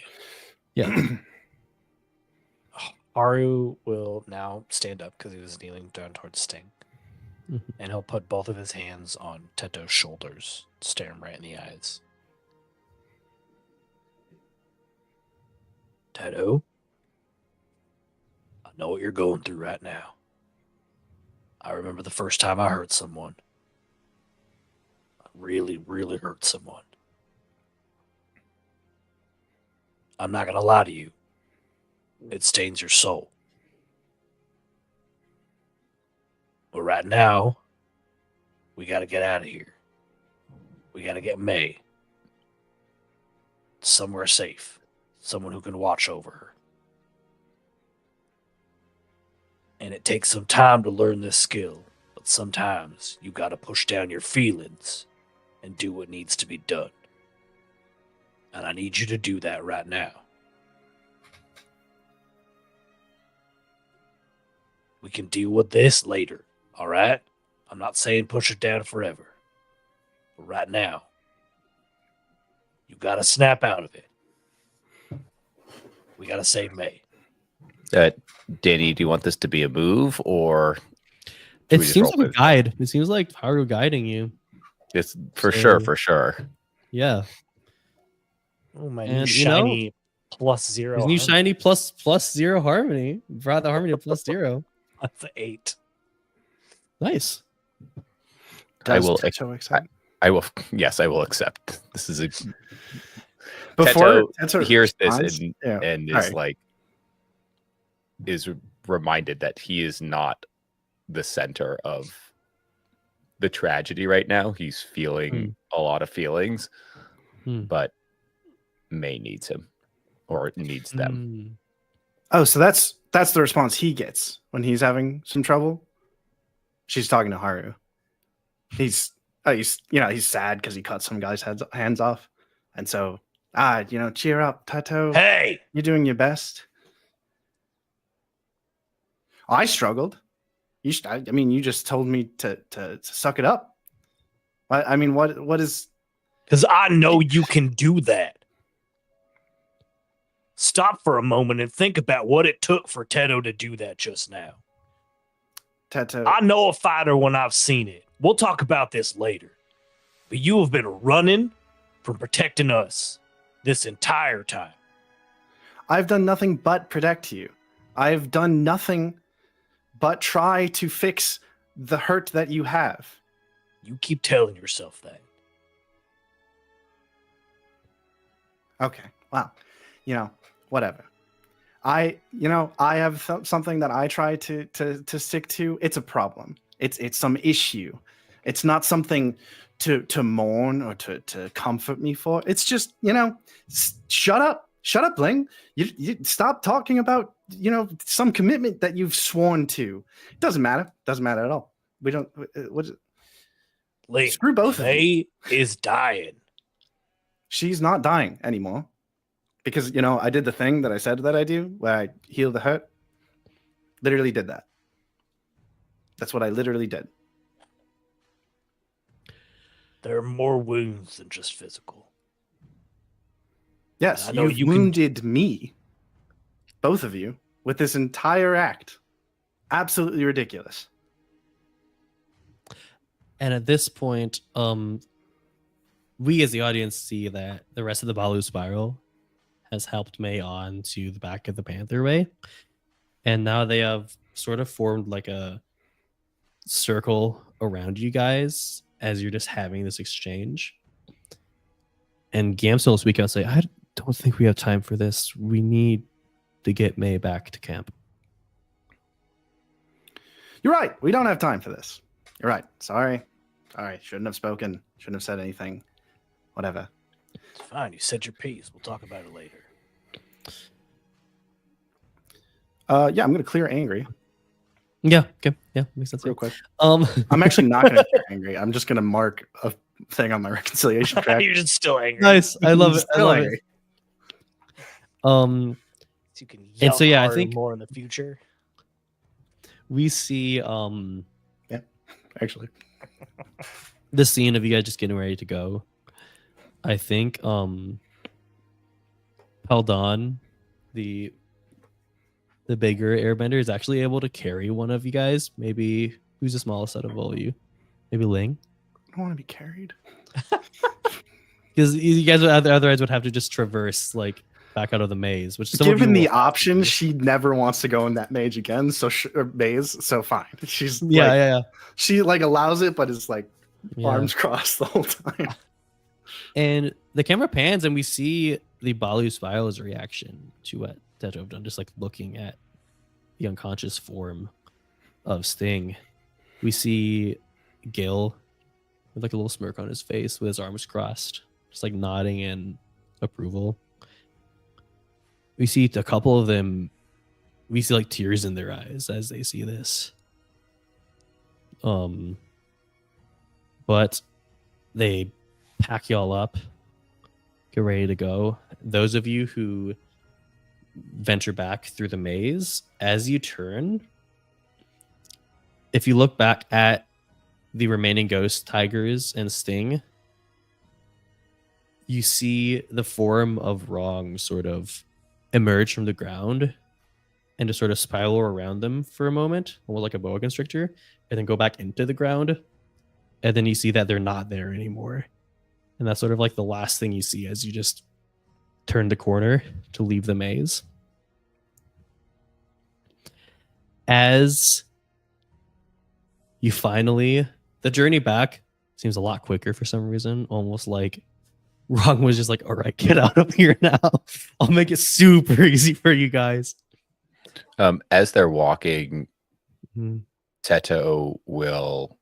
Yeah. Haru will now stand up because he was kneeling down towards Sting. And he'll put both of his hands on Teto's shoulders, stare him right in the eyes. Tedo, I know what you're going through right now. I remember the first time I hurt someone. I really, really hurt someone. I'm not going to lie to you. It stains your soul. But right now, we got to get out of here. We got to get May somewhere safe. Someone who can watch over her. And it takes some time to learn this skill. But sometimes you got to push down your feelings and do what needs to be done. And I need you to do that right now. We can deal with this later, all right? I'm not saying push it down forever. But right now, you got to snap out of it. We got to save May. Danny, do you want this to be a move or? It seems like a guide. It seems like Haru guiding you. It's for sure. Yeah. Oh, my new shiny +0. His new shiny +0 harmony. Brought the harmony to +0. That's an 8. Nice. I will. Yes, I will accept. This is a. Before Teto hears this and is right. like, is reminded that he is not the center of the tragedy right now. He's feeling a lot of feelings, but May needs him or needs them. Oh, so that's the response he gets when he's having some trouble. She's talking to Haru. He's sad because he cut some guy's hands off, and so cheer up, Teto. Hey, you're doing your best. I struggled. You just told me to suck it up. I mean, what is? Because I know you can do that. Stop for a moment and think about what it took for Teto to do that just now. Teto. I know a fighter when I've seen it. We'll talk about this later. But you have been running from protecting us this entire time. I've done nothing but protect you. I've done nothing but try to fix the hurt that you have. You keep telling yourself that. Okay. Well, whatever. I have something that I try to stick to. It's a problem. It's some issue. It's not something to mourn or to comfort me for. It's just, shut up, Bling. You stop talking about, some commitment that you've sworn to. It doesn't matter at all. We don't. What? Ling, screw both of you. May is dying. She's not dying anymore. Because, I did the thing that I said that I do, where I heal the hurt. Literally did that. That's what I literally did. There are more wounds than just physical. Yes, you wounded me, both of you, with this entire act. Absolutely ridiculous. And at this point, we as the audience see that the rest of the Balu spiral has helped May on to the back of the Panther Way. And now they have sort of formed like a circle around you guys as you're just having this exchange. And Gamson will speak out and say, I don't think we have time for this. We need to get May back to camp. You're right. We don't have time for this. You're right. Sorry. Shouldn't have spoken. Shouldn't have said anything. Whatever. It's fine. You said your piece. We'll talk about it later. Yeah, I'm going to clear angry. Yeah, okay. Yeah, makes sense. Real quick. I'm actually not going to clear angry. I'm just going to mark a thing on my reconciliation track. You're just still angry. Nice. I love it. Still angry. So you can yell and so yeah, I think more in the future. We see yeah, actually. the scene of you guys just getting ready to go. I think Peldon, the bigger airbender, is actually able to carry one of you guys. Maybe who's the smallest out of all of you? Maybe Ling? I don't want to be carried. Because you guys otherwise would have to just traverse like back out of the maze. Which some of given you the will option, do. she never wants to go in that maze again. So maze, so fine. She's Yeah, like, yeah, she like allows it, but is like yeah. arms crossed the whole time. And the camera pans, and we see the Balu's File's reaction to what Teto have done, just like looking at the unconscious form of Sting. We see Gil with like a little smirk on his face with his arms crossed, just like nodding in approval. We see a couple of them, we see like tears in their eyes as they see this. But they pack y'all up, get ready to go. Those of you who venture back through the maze, as you turn, if you look back at the remaining ghost tigers and Sting, you see the form of Wrong sort of emerge from the ground and just sort of spiral around them for a moment, almost like a boa constrictor, and then go back into the ground. And then you see that they're not there anymore. And that's sort of like the last thing you see as you just turn the corner to leave the maze. As you finally, the journey back seems a lot quicker for some reason, almost like Wrong was just like, all right, get out of here now. I'll make it super easy for you guys. As they're walking, Mm-hmm. Teto will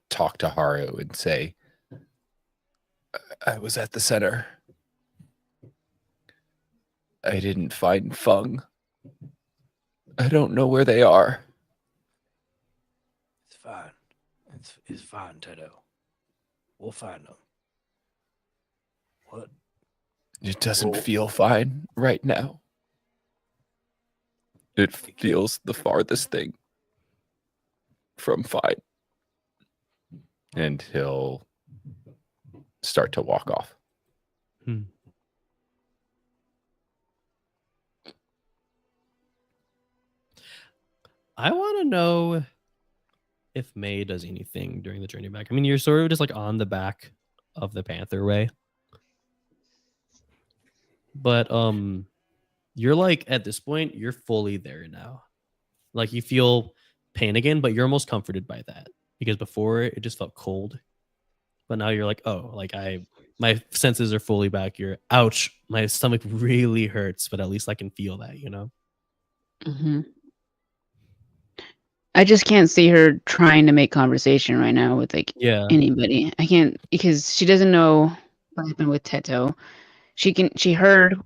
talk to Haru and say, I was at the center. I didn't find Fung. I don't know where they are. It's fine. It's fine, Teto. We'll find them. What? It doesn't feel fine right now. It feels the farthest thing from fine. And he'll start to walk off. I want to know if May does anything during the journey back. I mean, you're sort of just like on the back of the Panther Way. But you're like, at this point, you're fully there now. Like, you feel pain again, but you're almost comforted by that. Because before, it just felt cold. But now you're like, oh, like my senses are fully back. You're, ouch, my stomach really hurts, but at least I can feel that, you know? Mm-hmm. I just can't see her trying to make conversation right now with like anybody. I can't, because she doesn't know what happened with Teto. She heard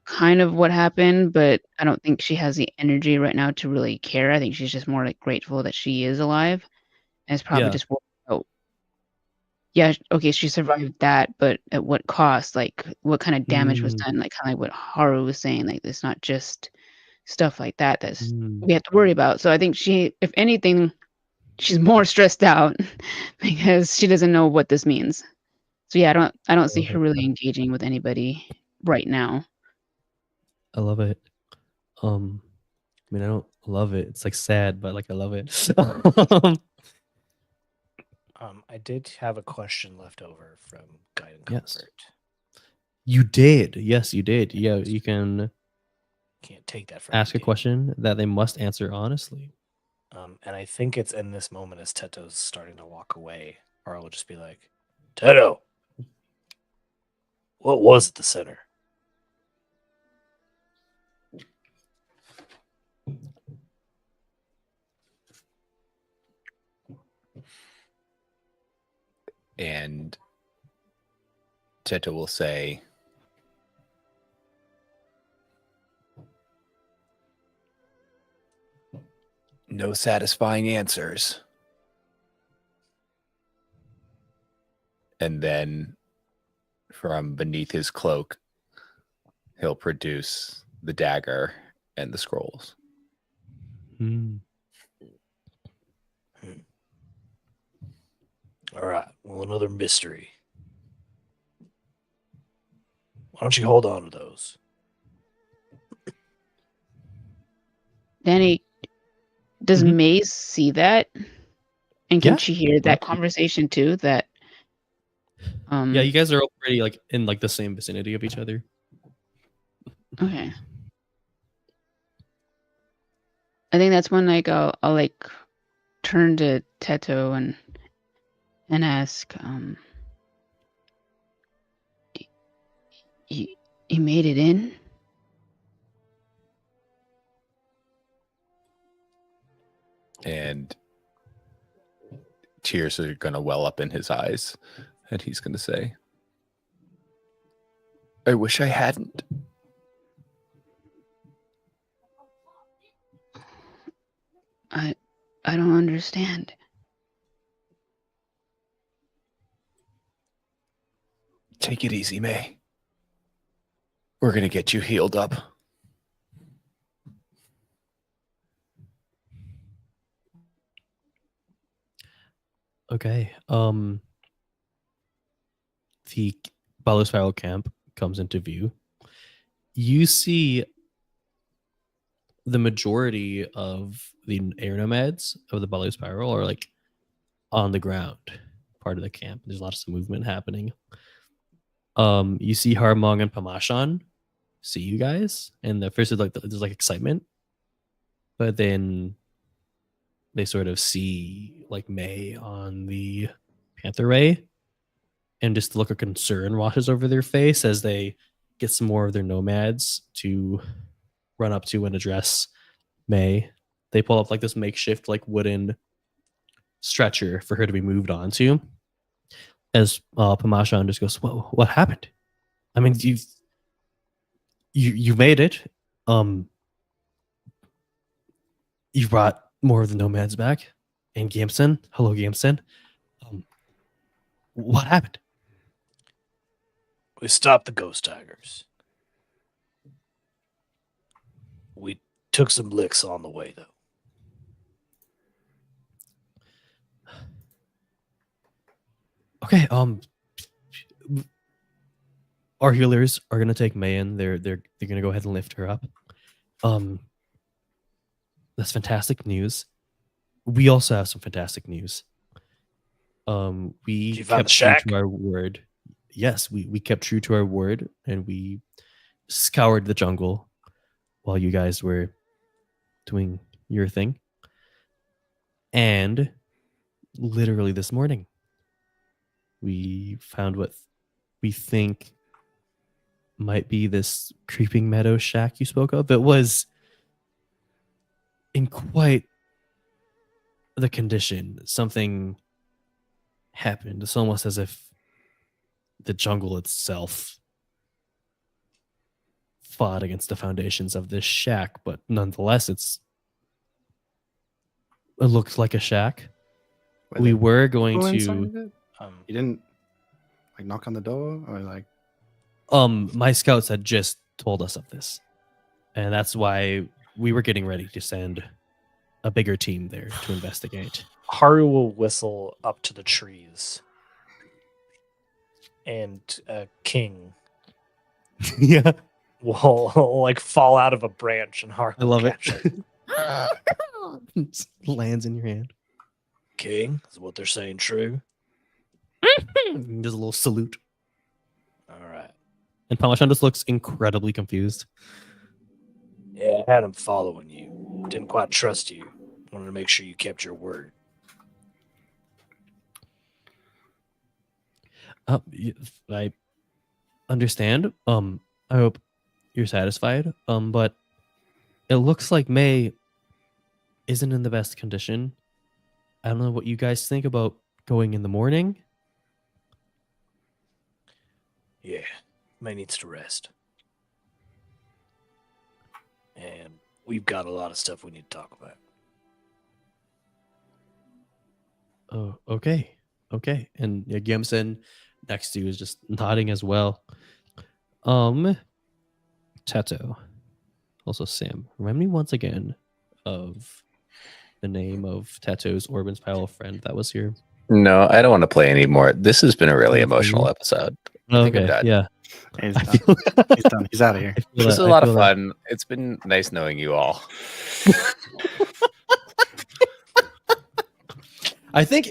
kind of what happened, but I don't think she has the energy right now to really care. I think she's just more like grateful that she is alive. And it's probably just, oh, yeah, okay, she survived that, but at what cost? Like, what kind of damage was done? Like, kind of like what Haru was saying. Like, it's not just stuff like that that's we have to worry about. So I think she, if anything, she's more stressed out because she doesn't know what this means. So yeah, I don't see her really engaging with anybody right now. I love it. I mean, I don't love it. It's like sad, but like I love it. I did have a question left over from Guide and Comfort. Yes. You did. Yes, you did. Yeah, you can can't take that from ask a question that they must answer honestly. And I think it's in this moment as Teto's starting to walk away, or I will just be like, Teto, what was at the center? And Teto will say, no satisfying answers. And then from beneath his cloak, he'll produce the dagger and the scrolls. All right. Well, another mystery. Why don't you hold on to those? Danny, does Maze see that? And can she hear that conversation too? That Yeah, you guys are all pretty like in like the same vicinity of each other. Okay. I think that's when like I'll like turn to Teto and ask, you made it in? And tears are going to well up in his eyes. And he's going to say, I wish I hadn't. I don't understand. Take it easy, May. We're going to get you healed up. Okay. The Balo Spiral camp comes into view. You see the majority of the air nomads of the Balo Spiral are like on the ground, part of the camp. There's lots of movement happening. You see Harmong and Pamashan see you guys, and at first there's like excitement, but then they sort of see like May on the Panther Ray, and just the look of concern washes over their face as they get some more of their nomads to run up to and address May. They pull up like this makeshift like wooden stretcher for her to be moved onto. As Pamashan just goes, "Whoa, what happened? I mean, you made it. You brought more of the nomads back. And Gamson, hello Gamson. What happened?" We stopped the ghost tigers. We took some licks on the way, though. Okay, our healers are gonna take May in. They're gonna go ahead and lift her up. That's fantastic news. We also have some fantastic news. We Did you find kept the true shack? to our word. Yes, we kept true to our word, and we scoured the jungle while you guys were doing your thing. And literally this morning, we found what we think might be this creeping meadow shack you spoke of. It was in quite the condition. Something happened. It's almost as if the jungle itself fought against the foundations of this shack, but nonetheless, it looks like a shack. We were going to. You didn't like knock on the door or like. My scouts had just told us of this, and that's why we were getting ready to send a bigger team there to investigate. Haru will whistle up to the trees, and King Yeah, will like fall out of a branch, and Haru I love will it. catch it. Just lands in your hand. King, is what they're saying true? Just a little salute. All right. And Pamashan just looks incredibly confused. Yeah, I had him following you. Didn't quite trust you. Wanted to make sure you kept your word. I understand. I hope you're satisfied. But it looks like May isn't in the best condition. I don't know what you guys think about going in the morning. Yeah, May needs to rest. And we've got a lot of stuff we need to talk about. Oh, okay. Okay. And yeah, Gimson next to you is just nodding as well. Tato. Also Sam. Remind me once again of the name of Tato's Orban's pile of friend that was here. No, I don't want to play anymore. This has been a really Okay. emotional episode. I think I'm Okay. done. Yeah. He's I done. feel- He's done. He's out of here. I feel This is that- a I lot of feel that. fun. It's been nice knowing you all. I think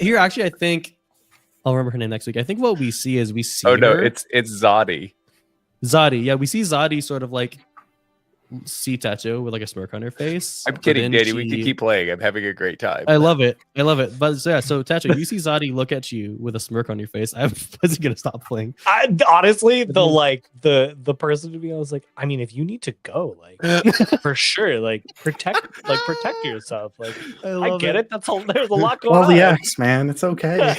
I'll remember her name next week. I think what we see is we see. Oh no, her. it's Zadi. Zadi. Yeah, we see Zadi sort of like see Tacho with like a smirk on her face. I'm but kidding, then Danny. We can keep playing. I'm having a great time. I love it. But so Tacho, you see Zadi look at you with a smirk on your face. I wasn't gonna stop playing. Honestly, the person to me, I was like, I mean, if you need to go, like for sure, like protect yourself. Like I get it. There's a lot going Well, on. the X, man, it's okay.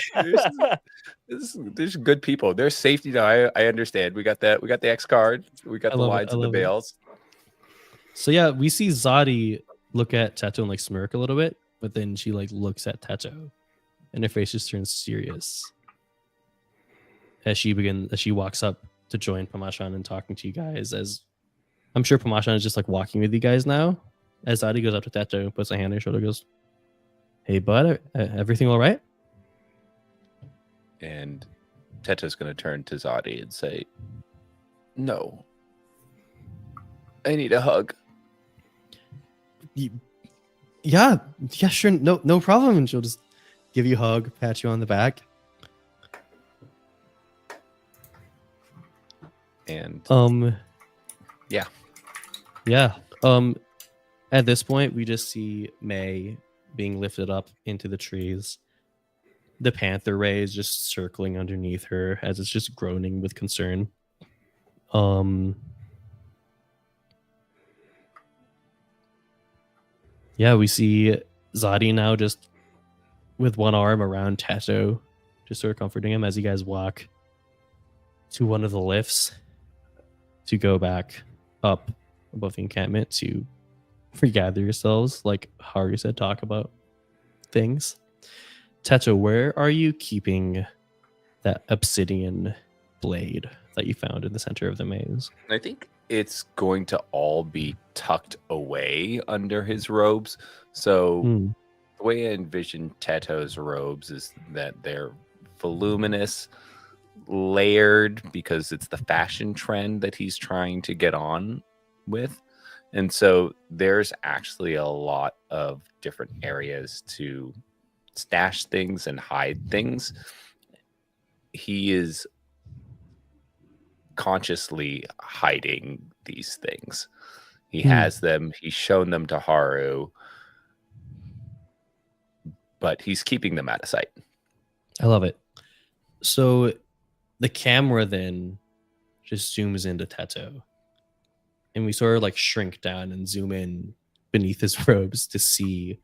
There's good people. There's safety now. I understand. We got that. We got the X card. We got the lines and the bales. So yeah, we see Zadi look at Tato and like smirk a little bit, but then she like looks at Tato, and her face just turns serious as she walks up to join Pamashan and talking to you guys. As I'm sure Pamashan is just like walking with you guys now. As Zadi goes up to Tato and puts a hand on her shoulder, goes, "Hey bud, everything all right?" And Teto's going to turn to Zadi and say, "No, I need a hug." Yeah, sure, no problem. And she'll just give you a hug, pat you on the back. And yeah. At this point, we just see May being lifted up into the trees. The panther ray is just circling underneath her as it's just groaning with concern. Yeah, we see Zadi now just with one arm around Tato, just sort of comforting him as you guys walk to one of the lifts to go back up above the encampment to regather yourselves, like Haru said, talk about things. Tato, where are you keeping that obsidian blade that you found in the center of the maze? I think it's going to all be tucked away under his robes. So the way I envision Teto's robes is that they're voluminous, layered, because it's the fashion trend that he's trying to get on with. And so there's actually a lot of different areas to stash things and hide things. He is consciously hiding these things. He has them, he's shown them to Haru, but he's keeping them out of sight. I love it. So the camera then just zooms into Teto, and we sort of like shrink down and zoom in beneath his robes to see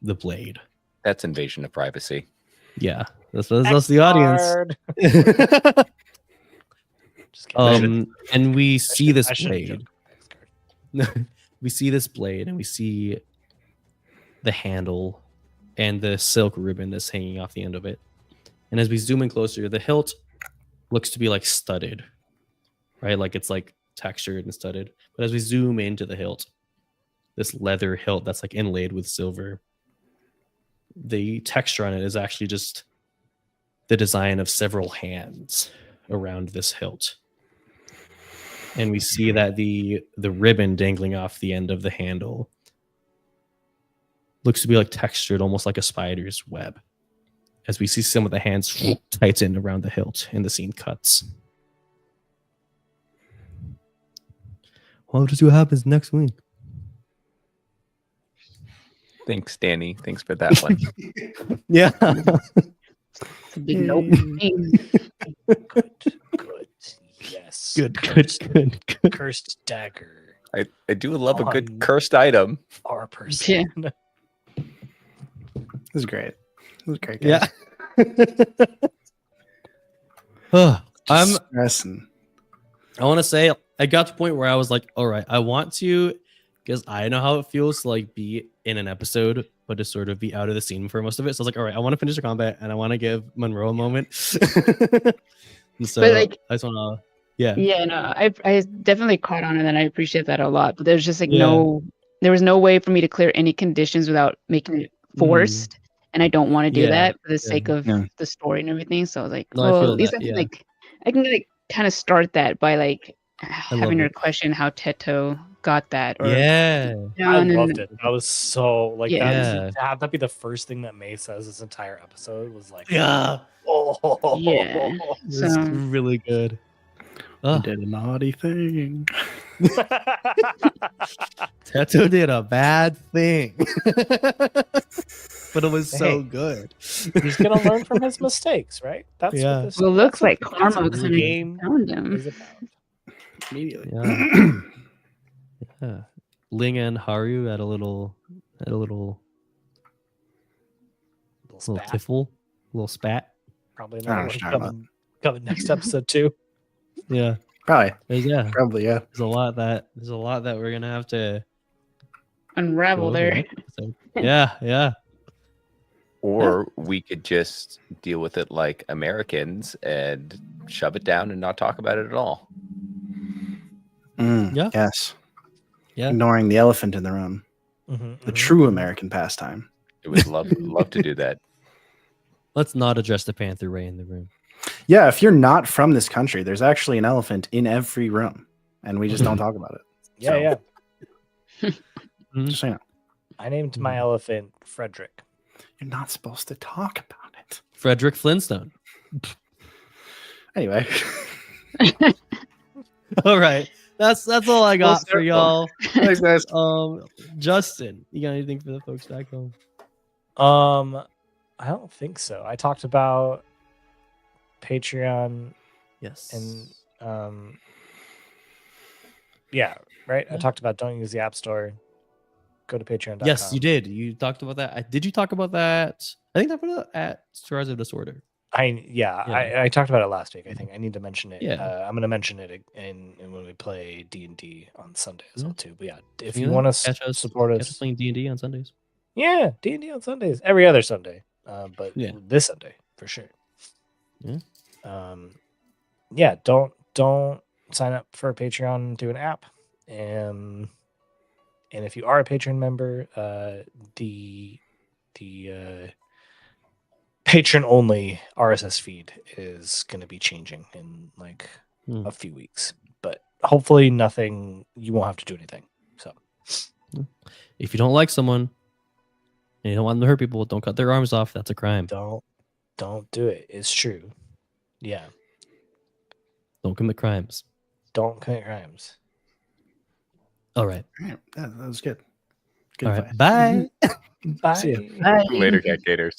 the blade. That's invasion of privacy. Yeah, that's the audience. And we see this blade. We see this blade, and we see the handle and the silk ribbon that's hanging off the end of it. And as we zoom in closer, the hilt looks to be like studded, right? Like it's like textured and studded. But as we zoom into the hilt, this leather hilt that's like inlaid with silver, the texture on it is actually just the design of several hands around this hilt. And we see that the ribbon dangling off the end of the handle looks to be like textured almost like a spider's web, as we see some of the hands tighten around the hilt and the scene cuts. Well, we'll just see what happens next week. Thanks, Danny. Thanks for that one. Yeah. It's a big nope. Good. Yes. Good. Cursed dagger. I do love a good cursed item. Our person. Yeah. This is great. This is great. Guys. Yeah. I'm stressing. I want to say I got to the point where I was like, all right, I want to, because I know how it feels to like be in an episode, but to sort of be out of the scene for most of it. So I was like, all right, I want to finish the combat and I want to give Monroe a moment. And so But, like, I just want to, yeah. Yeah, no, I definitely caught on, and then I appreciate that a lot. But there's just like Yeah. there was no way for me to clear any conditions without making it forced, and I don't want to do Yeah, that for the yeah. sake of Yeah. the story and everything. So I was like, No, I well, feel at least that, I can yeah. I can like kind of start that by like love having her it. question how Teto got that. Or Yeah. I down in loved the- it. That was so like Yeah. that. To have that be the first thing that May says this entire episode was like, Yeah. oh Yeah. It's So really good. I Oh, did a naughty thing. Teto did a bad thing. But it was so Hey. good. He's gonna learn from his mistakes, right? That's Yeah. what this. well, it looks like that's karma what this kind of game found him. is about. Immediately. Yeah. Yeah. Ling and Haru had a little Little spat. tiffle, little spat. Probably I don't know another what one you're talking coming next episode too. Yeah. Probably. Yeah. Probably, yeah. There's a lot that we're gonna have to Unravel go over there. next episode. Yeah. Or we could just deal with it like Americans and shove it down and not talk about it at all. Yeah. Yes. Yeah. Ignoring the elephant in the room. The true American pastime. It would love to do that. Let's not address the Panther Ray in the room. Yeah, if you're not from this country, there's actually an elephant in every room, and we just don't talk about it. Yeah. Just so you know, I named my elephant Frederick. you're not supposed to talk about it. Frederick Flintstone. Anyway, All right. That's all I got for circle. y'all. thanks, guys. Justin, you got anything for the folks back home? I don't think so. I talked about Patreon Yes. and yeah, right. I talked about don't use the App Store. Go to Patreon.com. Yes, you did. You talked about that. Did you talk about that? I think that at Stars of Disorder. I talked about it last week. I think I need to mention it. Yeah. I'm going to mention it in when we play D&D on Sunday as well too. But yeah, if you Yeah, want to catch us, support catch us us, playing D&D on Sundays. yeah, D&D on Sundays, every other Sunday. But Yeah. this Sunday for sure. Yeah. Yeah. Don't sign up for Patreon through an app. And if you are a Patreon member, the patron only RSS feed is going to be changing in like a few weeks, but hopefully nothing, you won't have to do anything. So If you don't like someone and you don't want them to hurt people, don't cut their arms off. That's a crime. don't do it. It's true. Yeah. Don't commit crimes. Don't commit crimes. All right. All right, that was good. Good All advice. right. Bye. Bye. See ya. Bye. Later, cat gators.